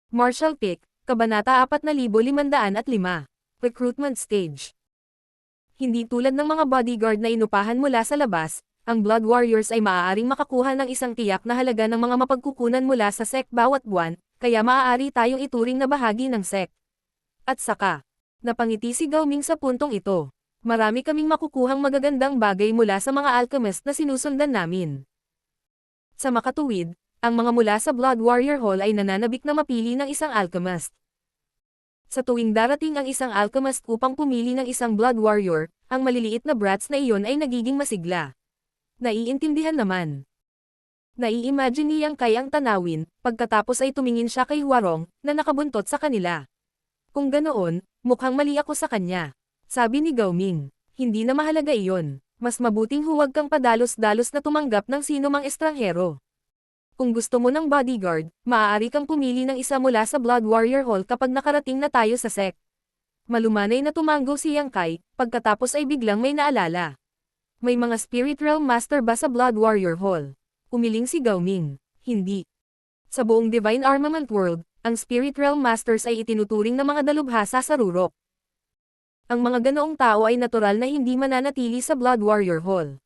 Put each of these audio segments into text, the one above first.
Marshall Pick, Kabanata 4505. Recruitment Stage. Hindi tulad ng mga bodyguard na inupahan mula sa labas, ang Blood Warriors ay maaaring makakuha ng isang tiyak na halaga ng mga mapagkukunan mula sa SEC bawat buwan, kaya maaari tayong ituring na bahagi ng SEC. At saka, napangiti si Gao Ming sa puntong ito. Marami kaming makukuhang magagandang bagay mula sa mga alchemist na sinusundan namin. Sa makatuwid, ang mga mula sa Blood Warrior Hall ay nananabik na mapili ng isang alchemist. Sa tuwing darating ang isang alchemist upang pumili ng isang Blood Warrior, ang maliliit na brats na iyon ay nagiging masigla. Naiintindihan naman. Nai-imagine niyang kay ang tanawin, pagkatapos ay tumingin siya kay Huarong, na nakabuntot sa kanila. Kung ganoon, mukhang mali ako sa kanya. Sabi ni Gao Ming, hindi na mahalaga iyon. Mas mabuting huwag kang padalos-dalos na tumanggap ng sino mang estranghero. Kung gusto mo ng bodyguard, maaari kang pumili ng isa mula sa Blood Warrior Hall kapag nakarating na tayo sa SEC. Malumanay na tumango si Yang Kai, pagkatapos ay biglang may naalala. May mga Spirit Realm Master ba sa Blood Warrior Hall? Umiling si Gao Ming. Hindi. Sa buong Divine Armament World, ang Spirit Realm Masters ay itinuturing na mga dalubhasa sa rurok. Ang mga ganoong tao ay natural na hindi mananatili sa Blood Warrior Hall.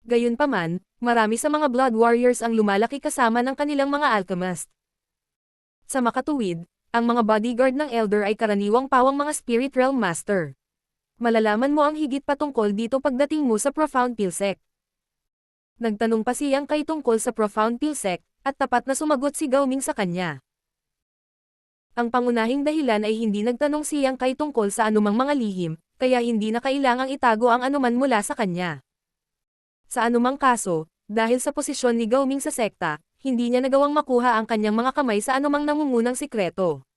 Gayunpaman, marami sa mga Blood Warriors ang lumalaki kasama ng kanilang mga alchemist. Sa makatuwid, ang mga bodyguard ng Elder ay karaniwang pawang mga Spirit Realm Master. Malalaman mo ang higit patungkol dito pagdating mo sa Profound Pilsec. Nagtanong pa si Yang Kai tungkol sa Profound Pilsec, at tapat na sumagot si Gao Ming sa kanya. Ang pangunahing dahilan ay hindi nagtanong si Yang Kai tungkol sa anumang mga lihim, kaya hindi na kailangang itago ang anuman mula sa kanya. Sa anumang kaso, dahil sa posisyon ni Gao Ming sa sekta, hindi niya nagawang makuha ang kanyang mga kamay sa anumang nangungunang sikreto.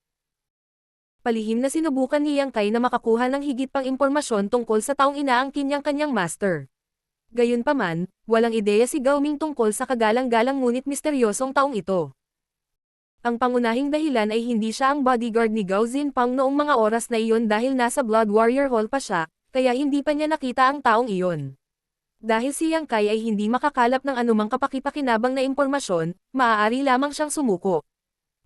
Palihim na sinubukan ni Yang Kai na makakuha ng higit pang impormasyon tungkol sa taong inaangkin niyang kanyang master. Gayunpaman, walang ideya si Gao Ming tungkol sa kagalang-galang ngunit misteryosong taong ito. Ang pangunahing dahilan ay hindi siya ang bodyguard ni Gao Zinpang noong mga oras na iyon dahil nasa Blood Warrior Hall pa siya, kaya hindi pa niya nakita ang taong iyon. Dahil si Yang Kai ay hindi makakalap ng anumang kapakipakinabang na impormasyon, maaari lamang siyang sumuko.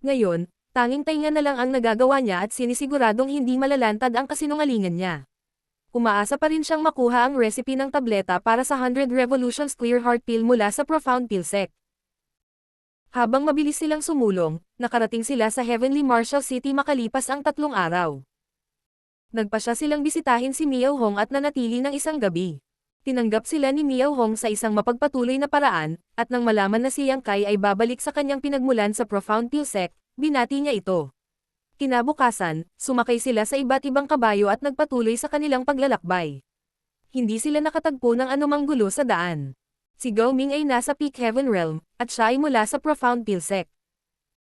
Ngayon, tanging tainga na lang ang nagagawa niya at sinisiguradong hindi malalantad ang kasinungalingan niya. Umaasa pa rin siyang makuha ang recipe ng tableta para sa 100 Revolutions Clear Heart Pill mula sa Profound Pilsec. Habang mabilis silang sumulong, nakarating sila sa Heavenly Marshall City makalipas ang 3 araw. Nagpasya silang bisitahin si Miao Hong at nanatili ng isang gabi. Tinanggap sila ni Miao Hong sa isang mapagpatuloy na paraan, at nang malaman na si Yang Kai ay babalik sa kanyang pinagmulan sa Profound Pilsec, binati niya ito. Kinabukasan, sumakay sila sa iba't ibang kabayo at nagpatuloy sa kanilang paglalakbay. Hindi sila nakatagpo ng anumang gulo sa daan. Si Gao Ming ay nasa Peak Heaven Realm, at siya ay mula sa Profound Pilsec.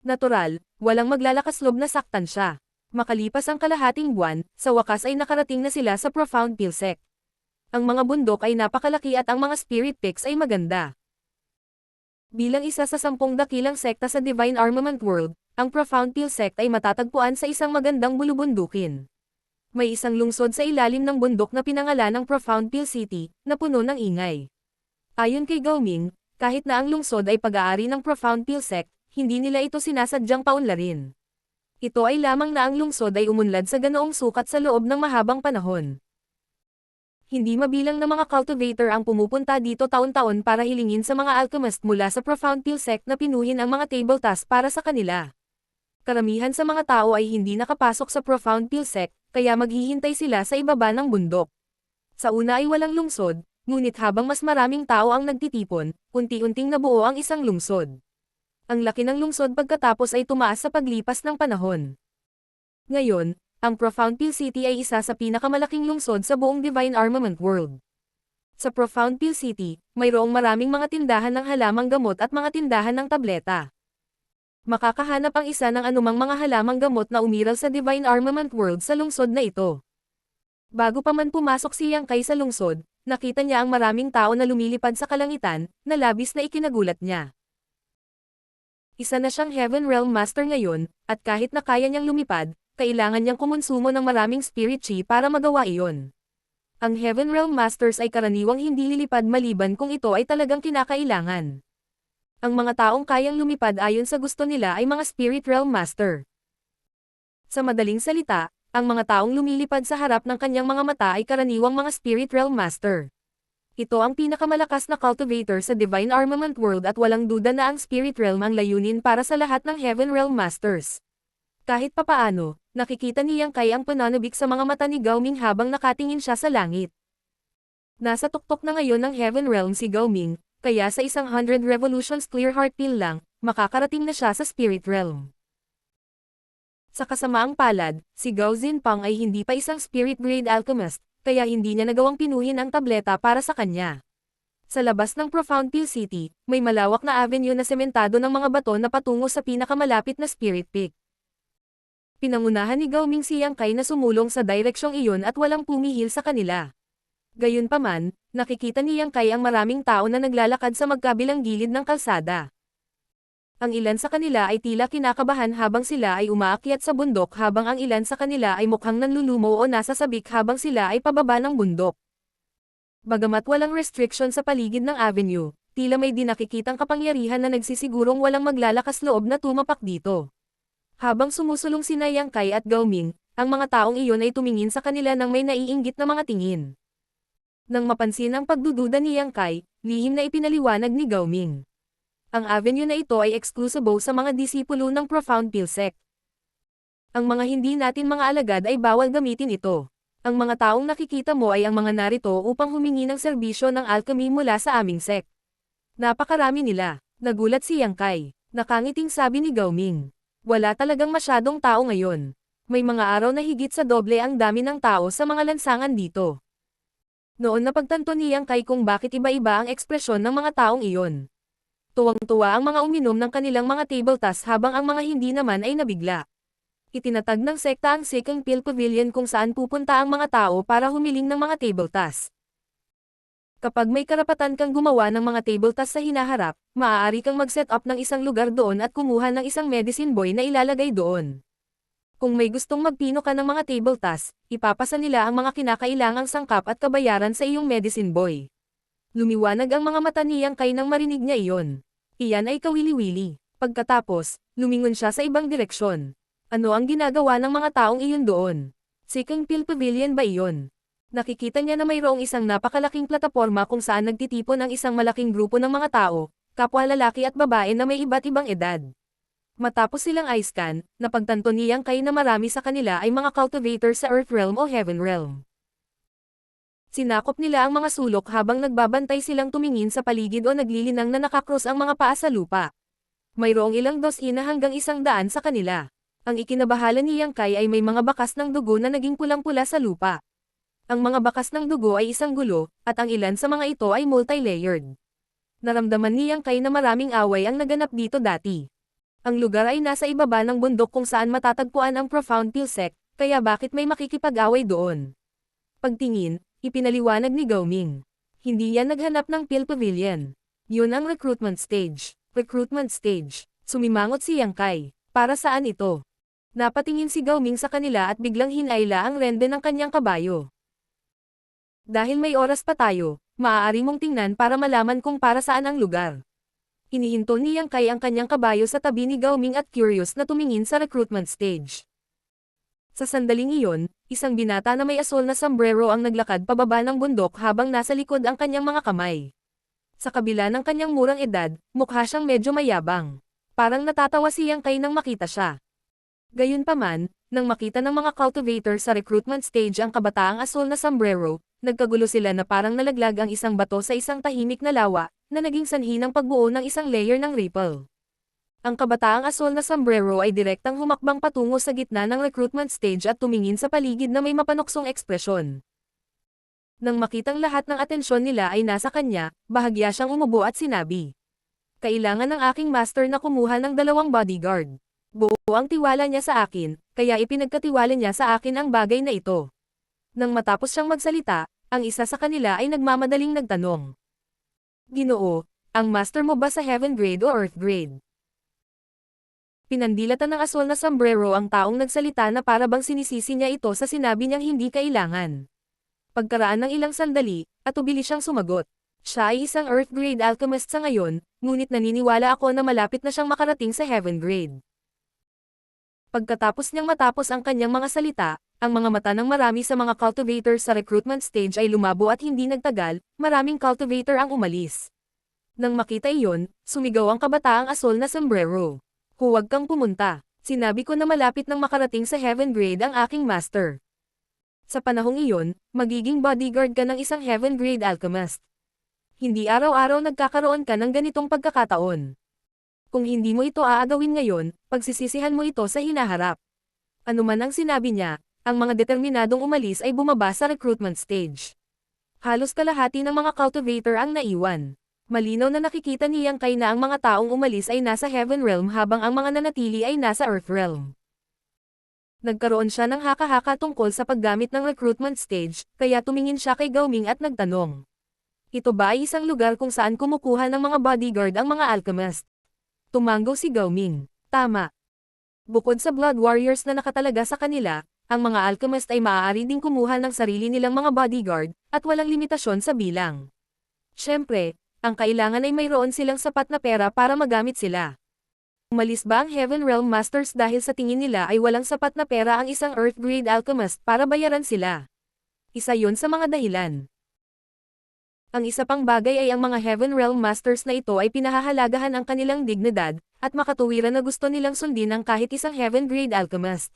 Natural, walang maglalakasloob na saktan siya. Makalipas ang kalahating buwan, sa wakas ay nakarating na sila sa Profound Pilsec. Ang mga bundok ay napakalaki at ang mga spirit peaks ay maganda. Bilang isa sa 10 dakilang sekta sa Divine Armament World, ang Profound Pilsec ay matatagpuan sa isang magandang bulubundukin. May isang lungsod sa ilalim ng bundok na pinangalan ng Profound Pill City, na puno ng ingay. Ayon kay Gao Ming, kahit na ang lungsod ay pag-aari ng Profound Pilsec, hindi nila ito sinasadyang paunlarin. Ito ay lamang na ang lungsod ay umunlad sa ganoong sukat sa loob ng mahabang panahon. Hindi mabilang na mga cultivator ang pumupunta dito taon-taon para hilingin sa mga alchemist mula sa Profound Pilsec na pinuhin ang mga table task para sa kanila. Karamihan sa mga tao ay hindi nakapasok sa Profound Pilsec, kaya maghihintay sila sa ibaba ng bundok. Sa una ay walang lungsod, ngunit habang mas maraming tao ang nagtitipon, unti-unting nabuo ang isang lungsod. Ang laki ng lungsod pagkatapos ay tumaas sa paglipas ng panahon. Ngayon, ang Profound Pill City ay isa sa pinakamalaking lungsod sa buong Divine Armament World. Sa Profound Pill City, mayroong maraming mga tindahan ng halamang gamot at mga tindahan ng tableta. Makakahanap ang isa ng anumang mga halamang gamot na umiral sa Divine Armament World sa lungsod na ito. Bago pa man pumasok si Yang Kai sa lungsod, nakita niya ang maraming tao na lumilipad sa kalangitan, na labis na ikinagulat niya. Isa na siyang Heaven Realm Master ngayon, at kahit na kaya niyang lumipad, kailangan niyang kumonsumo ng maraming Spirit Chi para magawa iyon. Ang Heaven Realm Masters ay karaniwang hindi lilipad maliban kung ito ay talagang kinakailangan. Ang mga taong kayang lumipad ayon sa gusto nila ay mga Spirit Realm Master. Sa madaling salita, ang mga taong lumilipad sa harap ng kanyang mga mata ay karaniwang mga Spirit Realm Master. Ito ang pinakamalakas na cultivator sa Divine Armament World at walang duda na ang Spirit Realm ang layunin para sa lahat ng Heaven Realm Masters. Kahit papaano, nakikita ni Yang Kai ang pananabik sa mga mata ni Gao Ming habang nakatingin siya sa langit. Nasa tuktok na ngayon ng Heaven Realm si Gao Ming, kaya sa 100 revolutions clear heart pill lang, makakarating na siya sa Spirit Realm. Sa kasamaang palad, si Gao Zinpang ay hindi pa isang spirit grade alchemist, kaya hindi niya nagawang pinuhin ang tableta para sa kanya. Sa labas ng Profound Pill City, may malawak na avenue na sementado ng mga bato na patungo sa pinakamalapit na Spirit Peak. Pinangunahan ni Gao Ming si Yang Kai na sumulong sa direksyong iyon at walang pumihil sa kanila. Gayunpaman, nakikita ni Yang Kai ang maraming tao na naglalakad sa magkabilang gilid ng kalsada. Ang ilan sa kanila ay tila kinakabahan habang sila ay umaakyat sa bundok habang ang ilan sa kanila ay mukhang nanlulumo o nasa sabik habang sila ay pababa ng bundok. Bagamat walang restriction sa paligid ng avenue, tila may dinakikitang kapangyarihan na nagsisigurong walang maglalakas loob na tumapak dito. Habang sumusulong sina Yang Kai at Gao Ming, ang mga taong iyon ay tumingin sa kanila ng may naiinggit na mga tingin. Nang mapansin ang pagdududa ni Yang Kai, lihim na ipinaliwanag ni Gao Ming. Ang avenue na ito ay eksklusibo sa mga disipulo ng Profound Pill Sect. Ang mga hindi natin mga alagad ay bawal gamitin ito. Ang mga taong nakikita mo ay ang mga narito upang humingi ng serbisyo ng alchemy mula sa aming sect. Napakarami nila. Nagulat si Yang Kai. Nakangiting sabi ni Gao Ming. Wala talagang masyadong tao ngayon. May mga araw na higit sa doble ang dami ng tao sa mga lansangan dito. Noon napagtanto ni Yang Kai kung bakit iba-iba ang ekspresyon ng mga taong iyon. Tuwang-tuwa ang mga uminom ng kanilang mga table tas habang ang mga hindi naman ay nabigla. Itinatag ng sekta ang Second Pill Pavilion kung saan pupunta ang mga tao para humiling ng mga table tas. Kapag may karapatan kang gumawa ng mga table tas sa hinaharap, maaari kang mag-set up ng isang lugar doon at kumuha ng isang medicine boy na ilalagay doon. Kung may gustong magpino ka ng mga table tas, ipapasa nila ang mga kinakailangang sangkap at kabayaran sa iyong medicine boy. Lumiwanag ang mga mata ni Yang Kai nang marinig niya iyon. Iyan ay kawili-wili. Pagkatapos, lumingon siya sa ibang direksyon. Ano ang ginagawa ng mga taong iyon doon? Second Pill Pavilion ba iyon? Nakikita niya na mayroong isang napakalaking plataporma kung saan nagtitipon ang isang malaking grupo ng mga tao, kapwa lalaki at babae na may iba't ibang edad. Matapos silang eye-scan, napagtanto ni Yang Kai na marami sa kanila ay mga cultivators sa Earth Realm o Heaven Realm. Sinakop nila ang mga sulok habang nagbabantay silang tumingin sa paligid o naglilinang na nakakross ang mga paa sa lupa. Mayroong ilang dosina hanggang 100 sa kanila. Ang ikinabahala ni Yang Kai ay may mga bakas ng dugo na naging pulang-pula sa lupa. Ang mga bakas ng dugo ay isang gulo, at ang ilan sa mga ito ay multi-layered. Naramdaman ni Yang Kai na maraming away ang naganap dito dati. Ang lugar ay nasa ibaba ng bundok kung saan matatagpuan ang Profound Pill Sect, kaya bakit may makikipag-away doon? Pagtingin, ipinaliwanag ni Gao Ming. Hindi yan naghanap ng Pill Pavilion. Yun ang recruitment stage. Recruitment stage. Sumimangot si Yang Kai. Para saan ito? Napatingin si Gao Ming sa kanila at biglang hinayla ang rende ng kanyang kabayo. Dahil may oras pa tayo, maaari mong tingnan para malaman kung para saan ang lugar. Hinihinto ni Yang Kai ang kanyang kabayo sa tabi ni Gao Ming at curious na tumingin sa recruitment stage. Sa sandaling iyon, isang binata na may asol na sombrero ang naglakad pababa ng bundok habang nasa likod ang kanyang mga kamay. Sa kabila ng kanyang murang edad, mukha siyang medyo mayabang. Parang natatawa si Yang Kai nang makita siya. Gayunpaman, nang makita ng mga cultivator sa recruitment stage ang kabataang asol na sombrero, nagkagulo sila na parang nalaglag ang isang bato sa isang tahimik na lawa, na naging sanhi ng pagbuo ng isang layer ng ripple. Ang kabataang asol na sombrero ay direktang humakbang patungo sa gitna ng recruitment stage at tumingin sa paligid na may mapanuksong ekspresyon. Nang makitang lahat ng atensyon nila ay nasa kanya, bahagya siyang umubo at sinabi, "Kailangan ng aking master na kumuha ng 2 bodyguard. Buo ang tiwala niya sa akin, kaya ipinagkatiwala niya sa akin ang bagay na ito." Nang matapos siyang magsalita, ang isa sa kanila ay nagmamadaling nagtanong, "Ginoo, ang master mo ba sa Heaven Grade o Earth Grade?" Pinandilatan ng asol na sombrero ang taong nagsalita na para bang sinisisi niya ito sa sinabi niyang hindi kailangan. Pagkaraan ng ilang sandali, atubili siyang sumagot. Siya ay isang Earth Grade Alchemist sa ngayon, ngunit naniniwala ako na malapit na siyang makarating sa Heaven Grade. Pagkatapos niyang matapos ang kanyang mga salita, ang mga mata ng marami sa mga cultivators sa recruitment stage ay lumabo at hindi nagtagal, maraming cultivator ang umalis. Nang makita iyon, sumigaw ang kabataang asol na sombrero. Huwag kang pumunta. Sinabi ko na malapit nang makarating sa Heaven Grade ang aking master. Sa panahong iyon, magiging bodyguard ka ng isang Heaven Grade Alchemist. Hindi araw-araw nagkakaroon ka ng ganitong pagkakataon. Kung hindi mo ito aagawin ngayon, pagsisisihan mo ito sa hinaharap. Ano man ang sinabi niya, ang mga determinadong umalis ay bumaba sa recruitment stage. Halos kalahati ng mga cultivator ang naiwan. Malinaw na nakikita ni Yang Kai na ang mga taong umalis ay nasa Heaven Realm habang ang mga nanatili ay nasa Earth Realm. Nagkaroon siya ng haka-haka tungkol sa paggamit ng recruitment stage, kaya tumingin siya kay Gao Ming at nagtanong. Ito ba ay isang lugar kung saan kumukuha ng mga bodyguard ang mga alchemist? Tumanggo si Gao Ming. Tama. Bukod sa Blood Warriors na nakatalaga sa kanila, ang mga alchemist ay maaari ding kumuha ng sarili nilang mga bodyguard, at walang limitasyon sa bilang. Siyempre, ang kailangan ay mayroon silang sapat na pera para magamit sila. Umalis ba ang Heaven Realm Masters dahil sa tingin nila ay walang sapat na pera ang isang Earth Grade Alchemist para bayaran sila? Isa yon sa mga dahilan. Ang isa pang bagay ay ang mga Heaven Realm Masters na ito ay pinahahalagahan ang kanilang dignidad, at makatuwiran na gusto nilang sundin ang kahit isang Heaven Grade Alchemist.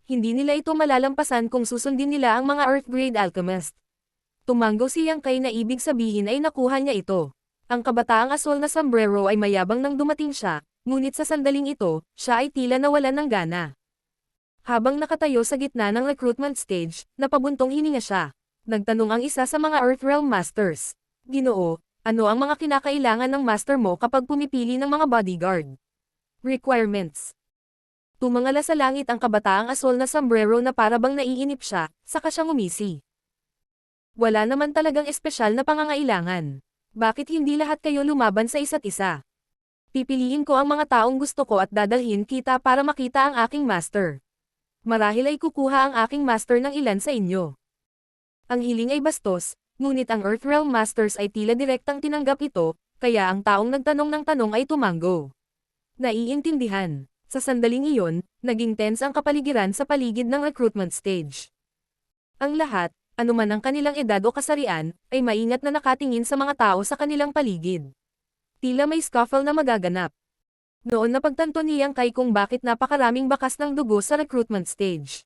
Hindi nila ito malalampasan kung susundin nila ang mga Earth Grade Alchemist. Tumanggo si Yang Kai na ibig sabihin ay nakuha niya ito. Ang kabataang asol na sombrero ay mayabang nang dumating siya, ngunit sa sandaling ito, siya ay tila nawalan ng gana. Habang nakatayo sa gitna ng recruitment stage, napabuntong hininga siya. Nagtanong ang isa sa mga Earth Realm Masters. Ginoo, ano ang mga kinakailangan ng master mo kapag pumipili ng mga bodyguard? Requirements. Tumangala sa langit ang kabataang asol na sombrero na parabang naiinip siya, saka siyang umisi. Wala naman talagang espesyal na pangangailangan. Bakit hindi lahat kayo lumaban sa isa't isa? Pipiliin ko ang mga taong gusto ko at dadalhin kita para makita ang aking master. Marahil ay kukuha ang aking master ng ilan sa inyo. Ang hiling ay bastos, ngunit ang Earth Realm Masters ay tila direktang tinanggap ito, kaya ang taong nagtanong ng tanong ay tumanggo. Naiintindihan. Sa sandaling iyon, naging tense ang kapaligiran sa paligid ng recruitment stage. Ang lahat, anuman ang kanilang edad o kasarian, ay maingat na nakatingin sa mga tao sa kanilang paligid. Tila may scuffle na magaganap. Noon napagtanto ni Yang Kai kung bakit napakaraming bakas ng dugo sa recruitment stage.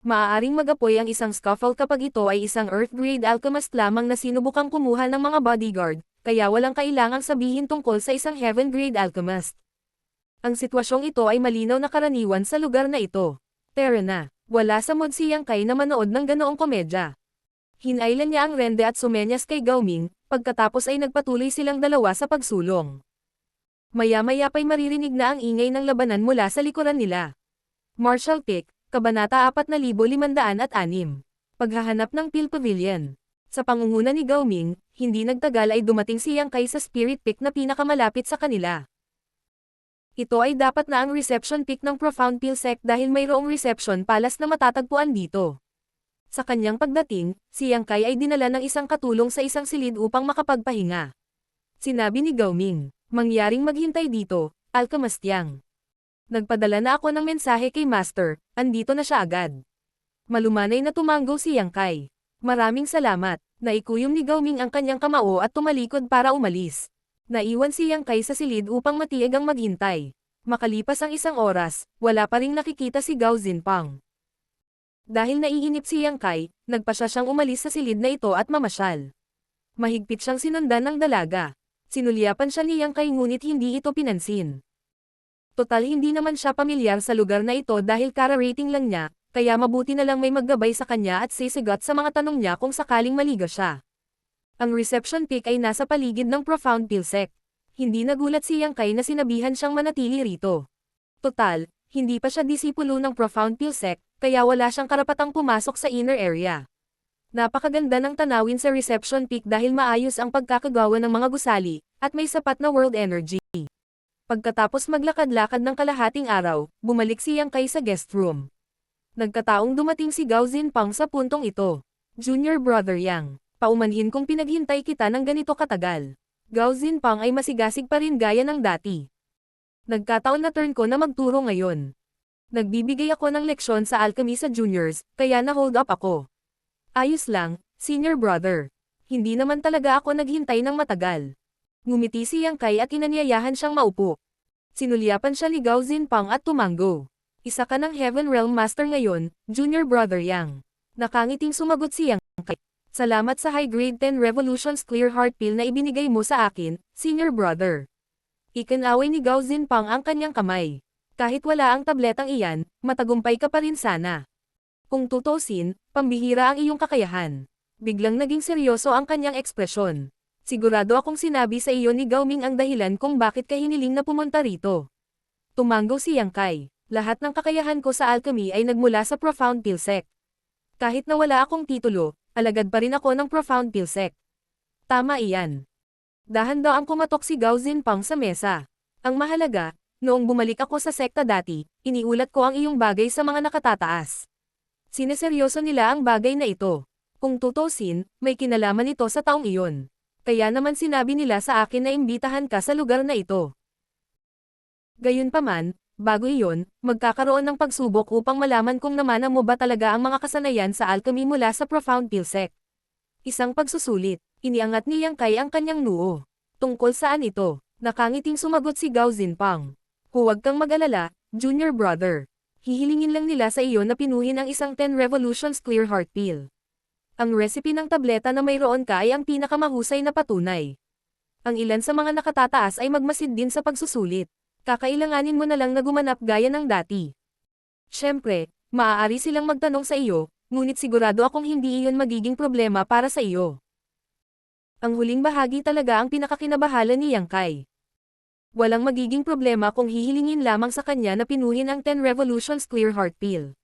Maaaring mag-apoy ang isang scuffle kapag ito ay isang Earth Grade Alchemist lamang na sinubukang kumuha ng mga bodyguard, kaya walang kailangang sabihin tungkol sa isang Heaven Grade Alchemist. Ang sitwasyong ito ay malinaw na karaniwan sa lugar na ito. Pero na, wala sa mood si Yang Kai na manood ng ganoong komedya. Hinailan niya ang rende at sumenyas kay Gao Ming, pagkatapos ay nagpatuloy silang dalawa sa pagsulong. Maya-maya pa'y maririnig na ang ingay ng labanan mula sa likuran nila. Martial Pick, Kabanata 4506. Paghahanap ng Peel Pavilion. Sa pangunguna ni Gao Ming, hindi nagtagal ay dumating si Yang Kai sa Spirit Peak na pinakamalapit sa kanila. Ito ay dapat na ang reception peak ng Profound Peel Sect dahil mayroong reception palace na matatagpuan dito. Sa kanyang pagdating, si Yang Kai ay dinala ng isang katulong sa isang silid upang makapagpahinga. Sinabi ni Gao Ming, mangyaring maghintay dito, Alchemist Yang. Nagpadala na ako ng mensahe kay Master, andito na siya agad. Malumanay na tumanggo si Yang Kai. Maraming salamat. Naikuyom ni Gao Ming ang kanyang kamao at tumalikod para umalis. Naiwan si Yang Kai sa silid upang matiag ang maghintay. Makalipas ang isang oras, wala pa ring nakikita si Gao Zinpang. Dahil naiinip si Yang Kai, nagpasya siyang umalis sa silid na ito at mamasyal. Mahigpit siyang sinundan ng dalaga. Sinulyapan siya ni Yang Kai ngunit hindi ito pinansin. Total hindi naman siya pamilyar sa lugar na ito dahil kara-rating lang niya, kaya mabuti na lang may maggabay sa kanya at sisigat sa mga tanong niya kung sakaling maligo siya. Ang reception peak ay nasa paligid ng Profound Peel Sect. Hindi nagulat si Yang Kai na sinabihan siyang manatili rito. Total, hindi pa siya disipulo ng Profound Peel Sect, kaya wala siyang karapatang pumasok sa inner area. Napakaganda ng tanawin sa reception peak dahil maayos ang pagkakagawa ng mga gusali, at may sapat na world energy. Pagkatapos maglakad-lakad ng kalahating araw, bumalik si Yang Kai sa guest room. Nagkataong dumating si Gao Zinpang sa puntong ito. Junior Brother Yang, paumanhin kung pinaghintay kita ng ganito katagal. Gao Zinpang ay masigasig pa rin gaya ng dati. Nagkataon na turn ko na magturo ngayon. Nagbibigay ako ng leksyon sa alchemy sa juniors, kaya na-hold up ako. Ayos lang, senior brother. Hindi naman talaga ako naghintay ng matagal. Ngumiti si Yang Kai at inanyayahan siyang maupo. Sinulyapan siya ni Gao Zinpang at tumango. Isa ka ng Heaven Realm Master ngayon, junior brother Yang. Nakangiting sumagot si Yang Kai. Salamat sa high grade 10 Revolutions Clear Heart Pill na ibinigay mo sa akin, senior brother. Ikinaway ni Gao Zinpang ang kanyang kamay. Kahit wala ang tabletang iyan, matagumpay ka pa rin sana. Kung tutusin, pambihira ang iyong kakayahan. Biglang naging seryoso ang kanyang ekspresyon. Sigurado akong sinabi sa iyo ni Gao Ming ang dahilan kung bakit ka hiniling na pumunta rito. Tumango si Yang Kai. Lahat ng kakayahan ko sa alchemy ay nagmula sa Profound Pill Sect. Kahit na wala akong titulo, alagad pa rin ako ng Profound Pill Sect. Tama iyan. Dahan-daang kumatok si Gao Zinpang sa mesa. Ang mahalaga, noong bumalik ako sa sekta dati, iniulat ko ang iyong bagay sa mga nakatataas. Sineseryoso nila ang bagay na ito. Kung tutusin, may kinalaman ito sa taong iyon. Kaya naman sinabi nila sa akin na imbitahan ka sa lugar na ito. Gayunpaman, bago iyon, magkakaroon ng pagsubok upang malaman kung namana mo ba talaga ang mga kasanayan sa alchemy mula sa Profound Pill Sect. Isang pagsusulit, iniangat ni Yang Kai ang kanyang noo. Tungkol saan ito? Nakangiting sumagot si Gao Zinpang. Huwag kang mag-alala, junior brother. Hihilingin lang nila sa iyo na pinuhin ang isang 10 Revolutions Clear Heart Pill. Ang recipe ng tableta na mayroon ka ay ang pinakamahusay na patunay. Ang ilan sa mga nakatataas ay magmasid din sa pagsusulit. Kakailanganin mo na lang na gumanap gaya ng dati. Siyempre, maaari silang magtanong sa iyo, ngunit sigurado akong hindi iyon magiging problema para sa iyo. Ang huling bahagi talaga ang pinakakinabahala ni Yang Kai. Walang magiging problema kung hihilingin lamang sa kanya na pinuhin ang 10 Revolutions Clear Heart Pill.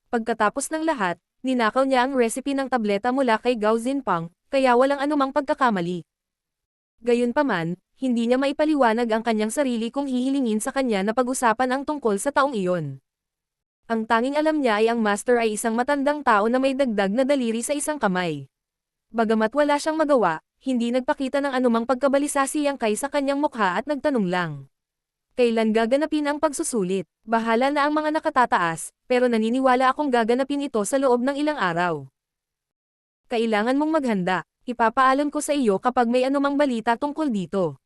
Pagkatapos ng lahat, ninakaw niya ang recipe ng tableta mula kay Gao Zinpang, kaya walang anumang pagkakamali. Gayunpaman, hindi niya maipaliwanag ang kanyang sarili kung hihilingin sa kanya na pag-usapan ang tungkol sa taong iyon. Ang tanging alam niya ay ang master ay isang matandang tao na may dagdag na daliri sa isang kamay. Bagamat wala siyang magawa, hindi nagpakita ng anumang pagkabalisa si Yang Kai sa kanyang mukha at nagtanong lang. Kailan gaganapin ang pagsusulit? Bahala na ang mga nakatataas, pero naniniwala akong gaganapin ito sa loob ng ilang araw. Kailangan mong maghanda. Ipapaalam ko sa iyo kapag may anumang balita tungkol dito.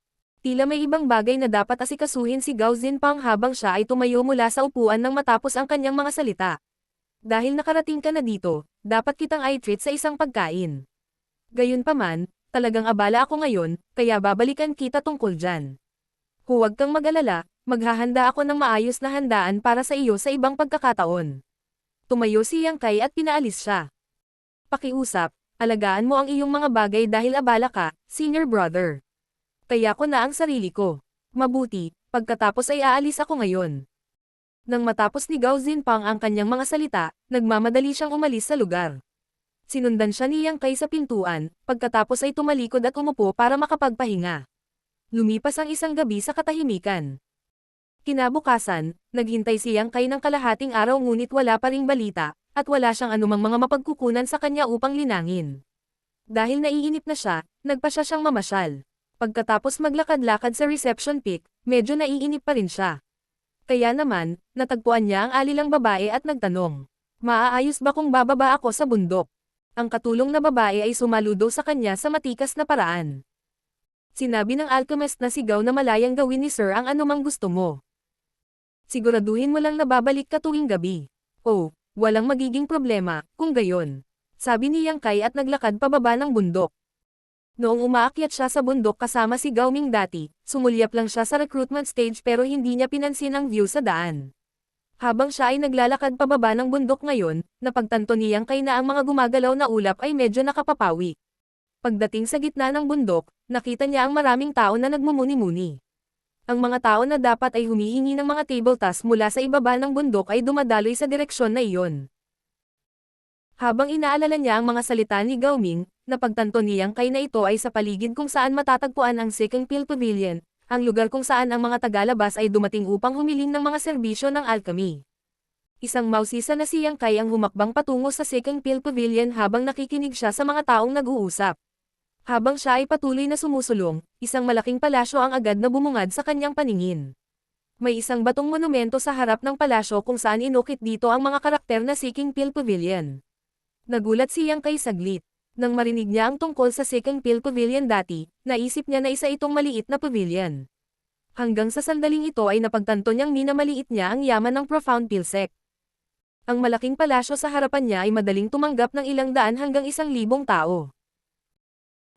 Tila may ibang bagay na dapat asikasuhin si Gao Zinpang habang siya ay tumayo mula sa upuan nang matapos ang kanyang mga salita. Dahil nakarating ka na dito, dapat kitang i-treat sa isang pagkain. Gayunpaman, talagang abala ako ngayon, kaya babalikan kita tungkol dyan. Huwag kang mag-alala, maghahanda ako ng maayos na handaan para sa iyo sa ibang pagkakataon. Tumayo si Yang Kai at pinaalis siya. Pakiusap, alagaan mo ang iyong mga bagay dahil abala ka, senior brother. Kaya ko na ang sarili ko. Mabuti, pagkatapos ay aalis ako ngayon. Nang matapos ni Gao Zinpang ang kanyang mga salita, nagmamadali siyang umalis sa lugar. Sinundan siya ni Yang Kai sa pintuan, pagkatapos ay tumalikod at umupo para makapagpahinga. Lumipas ang isang gabi sa katahimikan. Kinabukasan, naghintay si Yang Kai ng kalahating araw ngunit wala pa ring balita, at wala siyang anumang mga mapagkukunan sa kanya upang linangin. Dahil naiinip na siya, nagpa siya siyang mamasyal. Pagkatapos maglakad-lakad sa reception peak, medyo naiinip pa rin siya. Kaya naman, natagpuan niya ang alilang babae at nagtanong, "Maaayos ba kung bababa ako sa bundok?" Ang katulong na babae ay sumaludo sa kanya sa matikas na paraan. Sinabi ng alchemist na sigaw na malayang gawin ni Sir ang anumang gusto mo. Siguraduhin mo lang na babalik ka tuwing gabi. Oh, walang magiging problema, kung gayon. Sabi ni Yang Kai at naglakad pababa ng bundok. Noong umaakyat siya sa bundok kasama si Gao Ming dati, sumulyap lang siya sa recruitment stage pero hindi niya pinansin ang view sa daan. Habang siya ay naglalakad pababa ng bundok ngayon, napagtanto ni Yang Kai na ang mga gumagalaw na ulap ay medyo nakapapawi. Pagdating sa gitna ng bundok, nakita niya ang maraming tao na nagmumuni-muni. Ang mga tao na dapat ay humihingi ng mga table tasks mula sa ibaba ng bundok ay dumadaloy sa direksyon na iyon. Habang inaalala niya ang mga salita ni Gao Ming, napagtanto ni Yang Kai na ito ay sa paligid kung saan matatagpuan ang Second Pill Pavilion, ang lugar kung saan ang mga tagalabas ay dumating upang humiling ng mga serbisyo ng alchemy. Isang mausisa na si Yang Kai ang humakbang patungo sa Second Pill Pavilion habang nakikinig siya sa mga taong nag-uusap. Habang siya ay patuloy na sumusulong, isang malaking palasyo ang agad na bumungad sa kanyang paningin. May isang batong monumento sa harap ng palasyo kung saan inukit dito ang mga karakter na Seeking Pill Pavilion. Nagulat si Yang Kai saglit. Nang marinig niya ang tungkol sa Seeking Pill Pavilion dati, naisip niya na isa itong maliit na pavilion. Hanggang sa sandaling ito ay napagtanto niyang minamaliit niya ang yaman ng Profound Pill Sect. Ang malaking palasyo sa harapan niya ay madaling tumanggap ng ilang daan hanggang 1,000 tao.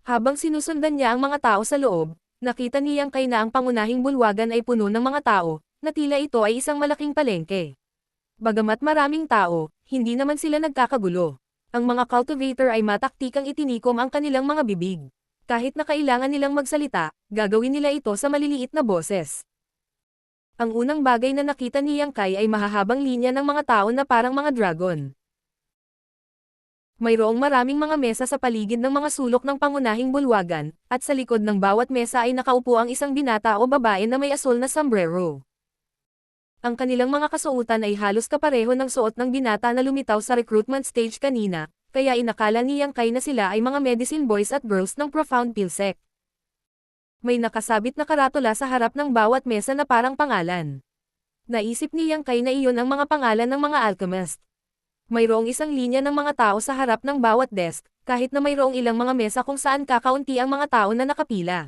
Habang sinusundan niya ang mga tao sa loob, nakita ni Yang Kai na ang pangunahing bulwagan ay puno ng mga tao, na tila ito ay isang malaking palengke. Bagamat maraming tao, hindi naman sila nagkakagulo. Ang mga cultivator ay mataktikang itinikom ang kanilang mga bibig. Kahit na kailangan nilang magsalita, gagawin nila ito sa maliliit na boses. Ang unang bagay na nakita ni Yang Kai ay mahahabang linya ng mga tao na parang mga dragon. Mayroong maraming mga mesa sa paligid ng mga sulok ng pangunahing bulwagan, at sa likod ng bawat mesa ay nakaupo ang isang binata o babae na may asul na sombrero. Ang kanilang mga kasuotan ay halos kapareho ng suot ng binata na lumitaw sa recruitment stage kanina, kaya inakala ni Yang Kai na sila ay mga medicine boys at girls ng Profound Pill Sect. May nakasabit na karatula sa harap ng bawat mesa na parang pangalan. Naisip ni Yang Kai na iyon ang mga pangalan ng mga alchemist. Mayroong isang linya ng mga tao sa harap ng bawat desk, kahit na mayroong ilang mga mesa kung saan kakaunti ang mga tao na nakapila.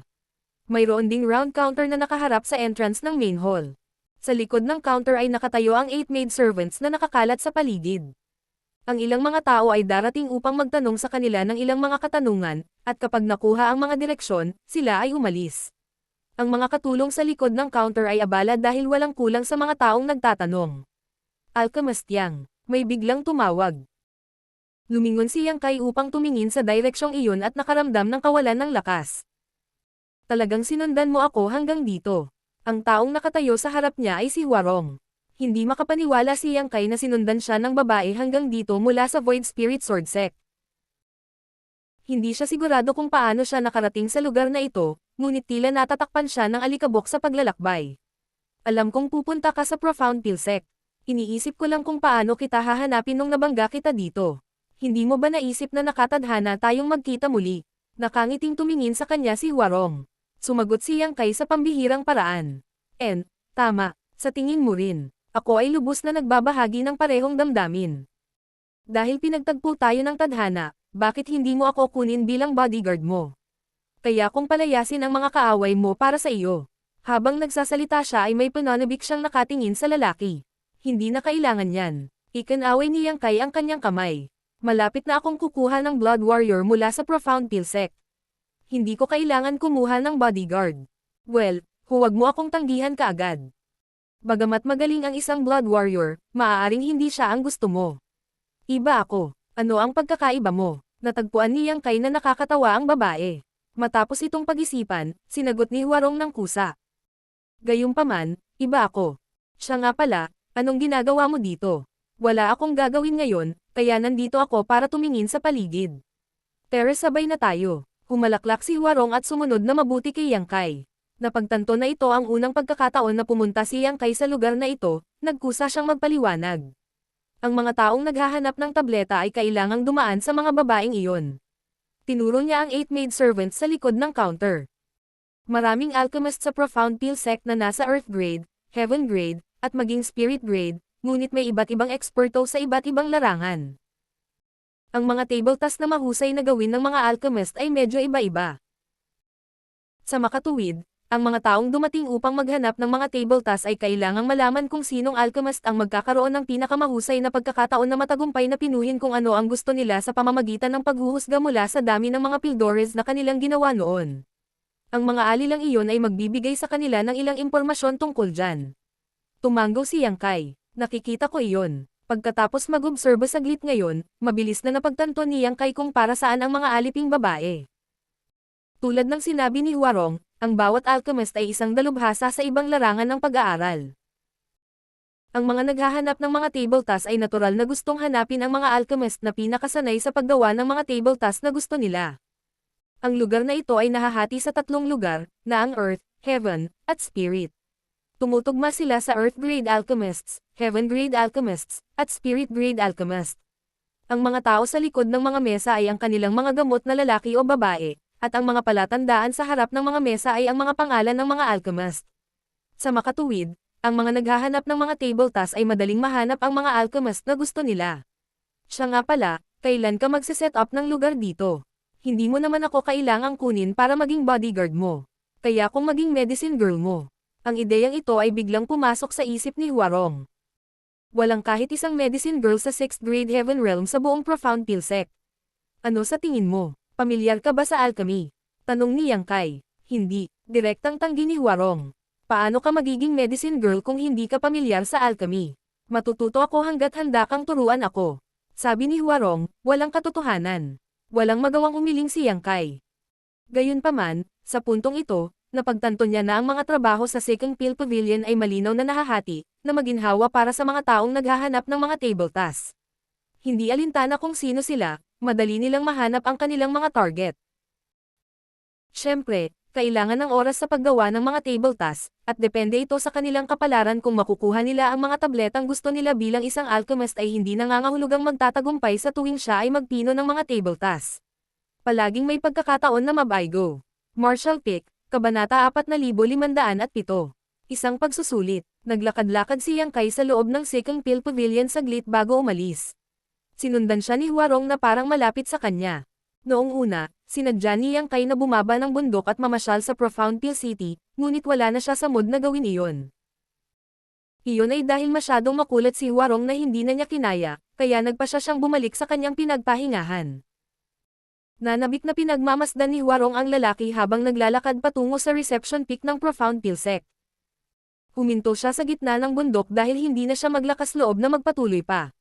Mayroon ding round counter na nakaharap sa entrance ng main hall. Sa likod ng counter ay nakatayo ang 8 maid servants na nakakalat sa paligid. Ang ilang mga tao ay darating upang magtanong sa kanila ng ilang mga katanungan, at kapag nakuha ang mga direksyon, sila ay umalis. Ang mga katulong sa likod ng counter ay abala dahil walang kulang sa mga taong nagtatanong. Alchemist Yang. May biglang tumawag. Lumingon si Yang Kai upang tumingin sa direksyong iyon at nakaramdam ng kawalan ng lakas. Talagang sinundan mo ako hanggang dito. Ang taong nakatayo sa harap niya ay si Huarong. Hindi makapaniwala si Yang Kai na sinundan siya ng babae hanggang dito mula sa Void Spirit Sword Sect. Hindi siya sigurado kung paano siya nakarating sa lugar na ito, ngunit tila natatakpan siya ng alikabok sa paglalakbay. Alam kong pupunta ka sa Profound Pill Sect. Iniisip ko lang kung paano kita hahanapin nung nabangga kita dito. Hindi mo ba naisip na nakatadhana tayong magkita muli? Nakangiting tumingin sa kanya si Huarong. Sumagot si Yang Kai sa pambihirang paraan. Tama, sa tingin mo rin. Ako ay lubos na nagbabahagi ng parehong damdamin. Dahil pinagtagpo tayo ng tadhana, bakit hindi mo ako kunin bilang bodyguard mo? Kaya kung palayasin ang mga kaaway mo para sa iyo. Habang nagsasalita siya ay may pananabik siyang nakatingin sa lalaki. Hindi na kailangan yan. Ikinaway ni Yang Kai ang kanyang kamay. Malapit na akong kukuha ng Blood Warrior mula sa Profound Pill Sect. Hindi ko kailangan kumuha ng bodyguard. Well, huwag mo akong tanggihan kaagad. Bagamat magaling ang isang Blood Warrior, maaaring hindi siya ang gusto mo. Iba ako. Ano ang pagkakaiba mo? Natagpuan ni Yang Kai na nakakatawa ang babae. Matapos itong pag-isipan, sinagot ni Huarong ng kusa. Gayunpaman, iba ako. Siya nga pala. Anong ginagawa mo dito? Wala akong gagawin ngayon, kaya nandito ako para tumingin sa paligid. Tara sabay na tayo. Humalaklak si Huarong at sumunod na mabuti kay Yang Kai. Napagtanto na ito ang unang pagkakataon na pumunta si Yang Kai sa lugar na ito, nagkusa siyang magpaliwanag. Ang mga taong naghahanap ng tableta ay kailangang dumaan sa mga babaeng iyon. Tinuro niya ang 8 maid servants sa likod ng counter. Maraming alchemist sa Profound Pill Sect na nasa Earth Grade, Heaven Grade, at maging Spirit Grade, ngunit may iba't ibang eksperto sa iba't ibang larangan. Ang mga table task na mahusay na gawin ng mga alchemist ay medyo iba-iba. Sa makatuwid, ang mga taong dumating upang maghanap ng mga table task ay kailangang malaman kung sinong alchemist ang magkakaroon ng pinakamahusay na pagkakataon na matagumpay na pinuhin kung ano ang gusto nila sa pamamagitan ng paghuhusga mula sa dami ng mga pildores na kanilang ginawa noon. Ang mga alilang iyon ay magbibigay sa kanila ng ilang impormasyon tungkol dyan. Tumanggo si Yang Kai. Nakikita ko iyon. Pagkatapos mag-obserba saglit ngayon, mabilis na napagtanto ni Yang Kai kung para saan ang mga aliping babae. Tulad ng sinabi ni Huarong, ang bawat alchemist ay isang dalubhasa sa ibang larangan ng pag-aaral. Ang mga naghahanap ng mga table task ay natural na gustong hanapin ang mga alchemist na pinakasanay sa paggawa ng mga table task na gusto nila. Ang lugar na ito ay nahahati sa 3 lugar, na ang Earth, Heaven, at Spirit. Tumutugma sila sa Earth Grade Alchemists, Heaven Grade Alchemists, at Spirit Grade Alchemists. Ang mga tao sa likod ng mga mesa ay ang kanilang mga gamot na lalaki o babae, at ang mga palatandaan sa harap ng mga mesa ay ang mga pangalan ng mga alchemist. Sa makatuwid, ang mga naghahanap ng mga table tasks ay madaling mahanap ang mga alchemist na gusto nila. Siya nga pala, kailan ka magsiset up ng lugar dito? Hindi mo naman ako kailangang kunin para maging bodyguard mo. Kaya kung maging medicine girl mo. Ang ideyang ito ay biglang pumasok sa isip ni Huarong. Walang kahit isang medicine girl sa 6th grade Heaven Realm sa buong Profound Pilsec. Ano sa tingin mo? Pamilyar ka ba sa alchemy? Tanong ni Yang Kai. Hindi, direktang tanggi ni Huarong. Paano ka magiging medicine girl kung hindi ka pamilyar sa alchemy? Matututo ako hanggat handa kang turuan ako. Sabi ni Huarong, walang katotohanan. Walang magawang umiling si Yang Kai. Gayunpaman, sa puntong ito, napagtanto niya na ang mga trabaho sa Second Pill Pavilion ay malinaw na nahahati, na maginhawa para sa mga taong naghahanap ng mga table tasks. Hindi alintana kung sino sila, madali nilang mahanap ang kanilang mga target. Siyempre, kailangan ng oras sa paggawa ng mga table tasks, at depende ito sa kanilang kapalaran kung makukuha nila ang mga tabletang gusto nila bilang isang alchemist ay hindi nangangahulugang magtatagumpay sa tuwing siya ay magpino ng mga table tasks. Palaging may pagkakataon na mabaygo. Martial Pick, Kabanata 4507. Isang pagsusulit. Naglakad-lakad si Yang Kai sa loob ng Second Pill Pavilion saglit bago umalis. Sinundan siya ni Huarong na parang malapit sa kanya. Noong una, sinadya ni Yang Kai na bumaba ng bundok at mamasyal sa Profound Pill City, ngunit wala na siya sa mood na gawin iyon. Iyon ay dahil masyadong makulat si Huarong na hindi na niya kinaya, kaya nagpasya siyang bumalik sa kanyang pinagpahingahan. Nanabik na pinagmamasdan ni Huarong ang lalaki habang naglalakad patungo sa reception peak ng Profound Pilsec. Huminto siya sa gitna ng bundok dahil hindi na siya maglakas loob na magpatuloy pa.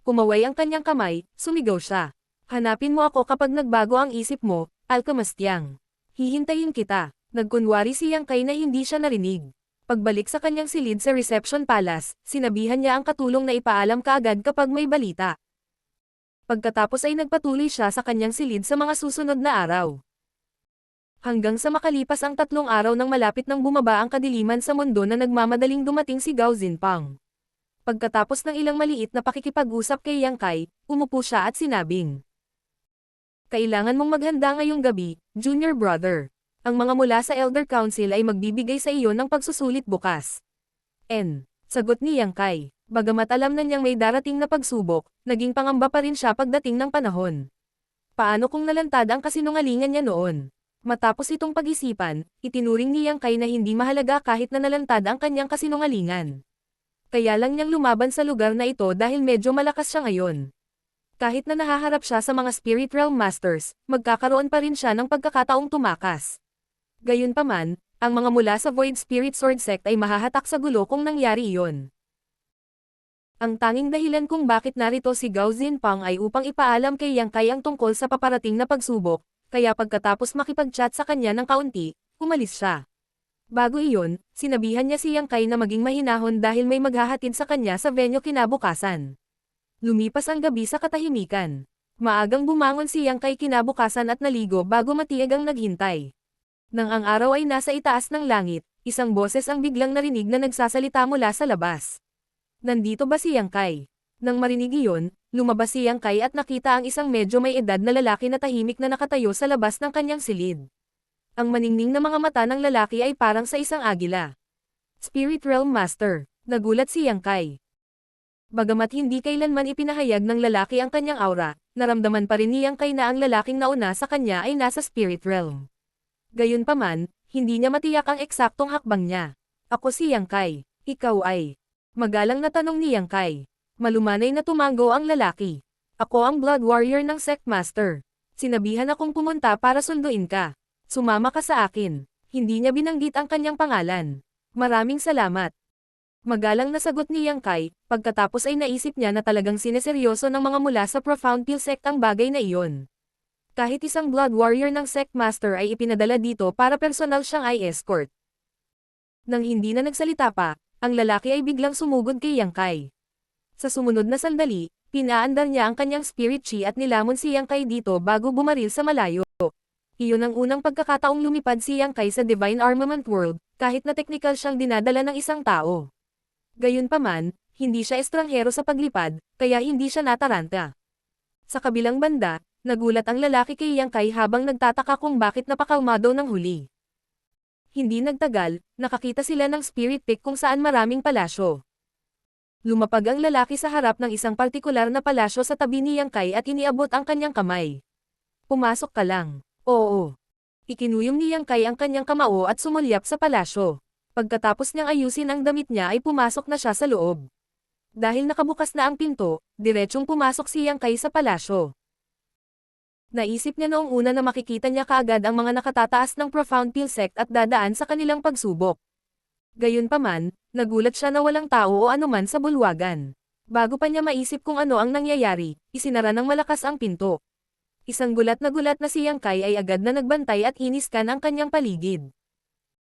Kumaway ang kanyang kamay, sumigaw siya. Hanapin mo ako kapag nagbago ang isip mo, Alchemist Yang. Hihintayin kita. Nagkunwari si Yang Kai na hindi siya narinig. Pagbalik sa kanyang silid sa reception palace, sinabihan niya ang katulong na ipaalam kaagad kapag may balita. Pagkatapos ay nagpatuloy siya sa kanyang silid sa mga susunod na araw. Hanggang sa makalipas ang 3 araw nang malapit nang bumaba ang kadiliman sa mundo na nagmamadaling dumating si Gao Zinpang. Pagkatapos ng ilang maliit na pakikipag-usap kay Yang Kai, umupo siya at sinabing, kailangan mong maghanda ngayong gabi, junior brother. Ang mga mula sa Elder Council ay magbibigay sa iyo ng pagsusulit bukas. Sagot ni Yang Kai. Bagamat alam na niyang may darating na pagsubok, naging pangamba pa rin siya pagdating ng panahon. Paano kung nalantad ang kasinungalingan niya noon? Matapos itong pag-isipan, itinuring ni Yang Kai na hindi mahalaga kahit na nalantad ang kanyang kasinungalingan. Kaya lang niyang lumaban sa lugar na ito dahil medyo malakas siya ngayon. Kahit na nahaharap siya sa mga Spirit Realm Masters, magkakaroon pa rin siya ng pagkakataong tumakas. Gayunpaman, ang mga mula sa Void Spirit Sword Sect ay mahahatak sa gulo kung nangyari iyon. Ang tanging dahilan kung bakit narito si Gao Zinpang ay upang ipaalam kay Yang Kai ang tungkol sa paparating na pagsubok, kaya pagkatapos makipag-chat sa kanya ng kaunti, umalis siya. Bago iyon, sinabihan niya si Yang Kai na maging mahinahon dahil may maghahatid sa kanya sa venue kinabukasan. Lumipas ang gabi sa katahimikan. Maagang bumangon si Yang Kai kinabukasan at naligo bago matiyag ang naghintay. Nang ang araw ay nasa itaas ng langit, isang boses ang biglang narinig na nagsasalita mula sa labas. Nandito ba si Yang Kai? Nang marinig iyon, lumabas si Yang Kai at nakita ang isang medyo may edad na lalaki na tahimik na nakatayo sa labas ng kanyang silid. Ang maningning na mga mata ng lalaki ay parang sa isang agila. Spirit Realm Master, nagulat si Yang Kai. Bagamat hindi kailanman ipinahayag ng lalaki ang kanyang aura, naramdaman pa rin ni Yang Kai na ang lalaking nauna sa kanya ay nasa Spirit Realm. Gayunpaman, hindi niya matiyak ang eksaktong hakbang niya. Ako si Yang Kai, ikaw ay... Magalang na tanong ni Yang Kai. Malumanay na tumango ang lalaki. Ako ang Blood Warrior ng Sect Master. Sinabihan akong pumunta para sunduin ka. Sumama ka sa akin. Hindi niya binanggit ang kanyang pangalan. Maraming salamat. Magalang na sagot ni Yang Kai, pagkatapos ay naisip niya na talagang sineseryoso ng mga mula sa Profound Pill Sect ang bagay na iyon. Kahit isang Blood Warrior ng Sect Master ay ipinadala dito para personal siyang i-escort. Nang hindi na nagsalita pa, ang lalaki ay biglang sumugod kay Yang Kai. Sa sumunod na sandali, pinaandar niya ang kanyang spirit chi at nilamon si Yang Kai dito bago bumaril sa malayo. Iyon ang unang pagkakataong lumipad si Yang Kai sa Divine Armament World, kahit na teknikal siyang dinadala ng isang tao. Gayunpaman, hindi siya estranghero sa paglipad, kaya hindi siya nataranta. Sa kabilang banda, nagulat ang lalaki kay Yang Kai habang nagtataka kung bakit napakalmado ng huli. Hindi nagtagal, nakakita sila ng spirit peak kung saan maraming palasyo. Lumapag ang lalaki sa harap ng isang partikular na palasyo sa tabi ni Yang Kai at iniabot ang kanyang kamay. Pumasok ka lang. Oo. Ikinuyom ni Yang Kai ang kanyang kamao at sumulyap sa palasyo. Pagkatapos niyang ayusin ang damit niya ay pumasok na siya sa loob. Dahil nakabukas na ang pinto, diretsong pumasok si Yang Kai sa palasyo. Naisip niya noong una na makikita niya kaagad ang mga nakatataas ng Profound Peel sect at dadaan sa kanilang pagsubok. Gayunpaman, nagulat siya na walang tao o anuman sa bulwagan. Bago pa niya maisip kung ano ang nangyayari, isinara ng malakas ang pinto. Isang gulat na si Yang Kai ay agad na nagbantay at iniskan ang kanyang paligid.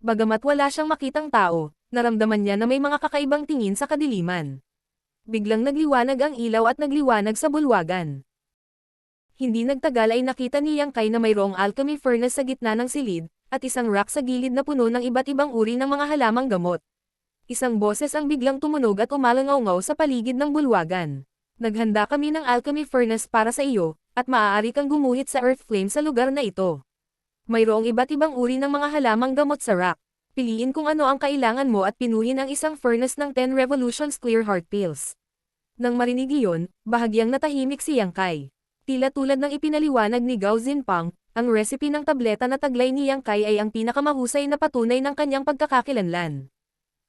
Bagamat wala siyang makitang tao, naramdaman niya na may mga kakaibang tingin sa kadiliman. Biglang nagliwanag ang ilaw at nagliwanag sa bulwagan. Hindi nagtagal ay nakita ni Yang Kai na mayroong alchemy furnace sa gitna ng silid, at isang rack sa gilid na puno ng iba't ibang uri ng mga halamang gamot. Isang boses ang biglang tumunog at umalangaw-ngaw sa paligid ng bulwagan. Naghanda kami ng alchemy furnace para sa iyo, at maaari kang gumuhit sa earth flame sa lugar na ito. Mayroong iba't ibang uri ng mga halamang gamot sa rack. Piliin kung ano ang kailangan mo at pinuhin ang isang furnace ng 10 revolutions clear heart pills. Nang marinig iyon, bahagyang natahimik si Yang Kai. Tila tulad ng ipinaliwanag ni Gao Zinpang, ang recipe ng tableta na taglay ni Yang Kai ay ang pinakamahusay na patunay ng kanyang pagkakakilanlan.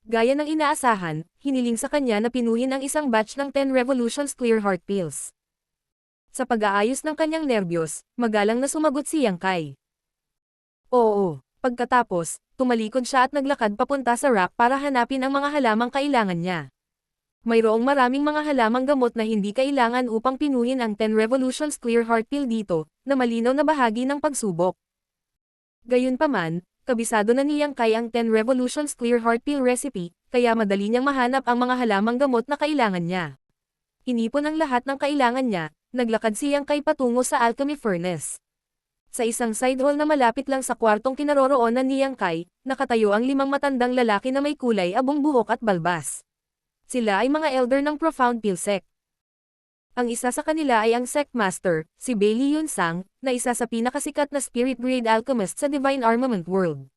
Gaya ng inaasahan, hiniling sa kanya na pinuhin ang isang batch ng 10 revolutions clear heart pills. Sa pag-aayos ng kanyang nerbiyos, magalang na sumagot si Yang Kai. Oo. Pagkatapos, tumalikod siya at naglakad papunta sa rack para hanapin ang mga halamang kailangan niya. Mayroong maraming mga halamang gamot na hindi kailangan upang pinuhin ang 10 revolutions clear heart pill dito, na malinaw na bahagi ng pagsubok. Gayunpaman, kabisado na ni Yang Kai ang 10 revolutions clear heart pill recipe, kaya madali niyang mahanap ang mga halamang gamot na kailangan niya. Inipon ang lahat ng kailangan niya, naglakad si Yang Kai patungo sa alchemy furnace. Sa isang side hall na malapit lang sa kwartong kinaroroonan ni Yang Kai, nakatayo ang 5 matandang lalaki na may kulay abong buhok at balbas. Sila ay mga elder ng Profound Peel sect. Ang isa sa kanila ay ang sect master, si Bailey Yunsang, na isa sa pinakasikat na spirit grade alchemist sa Divine Armament World.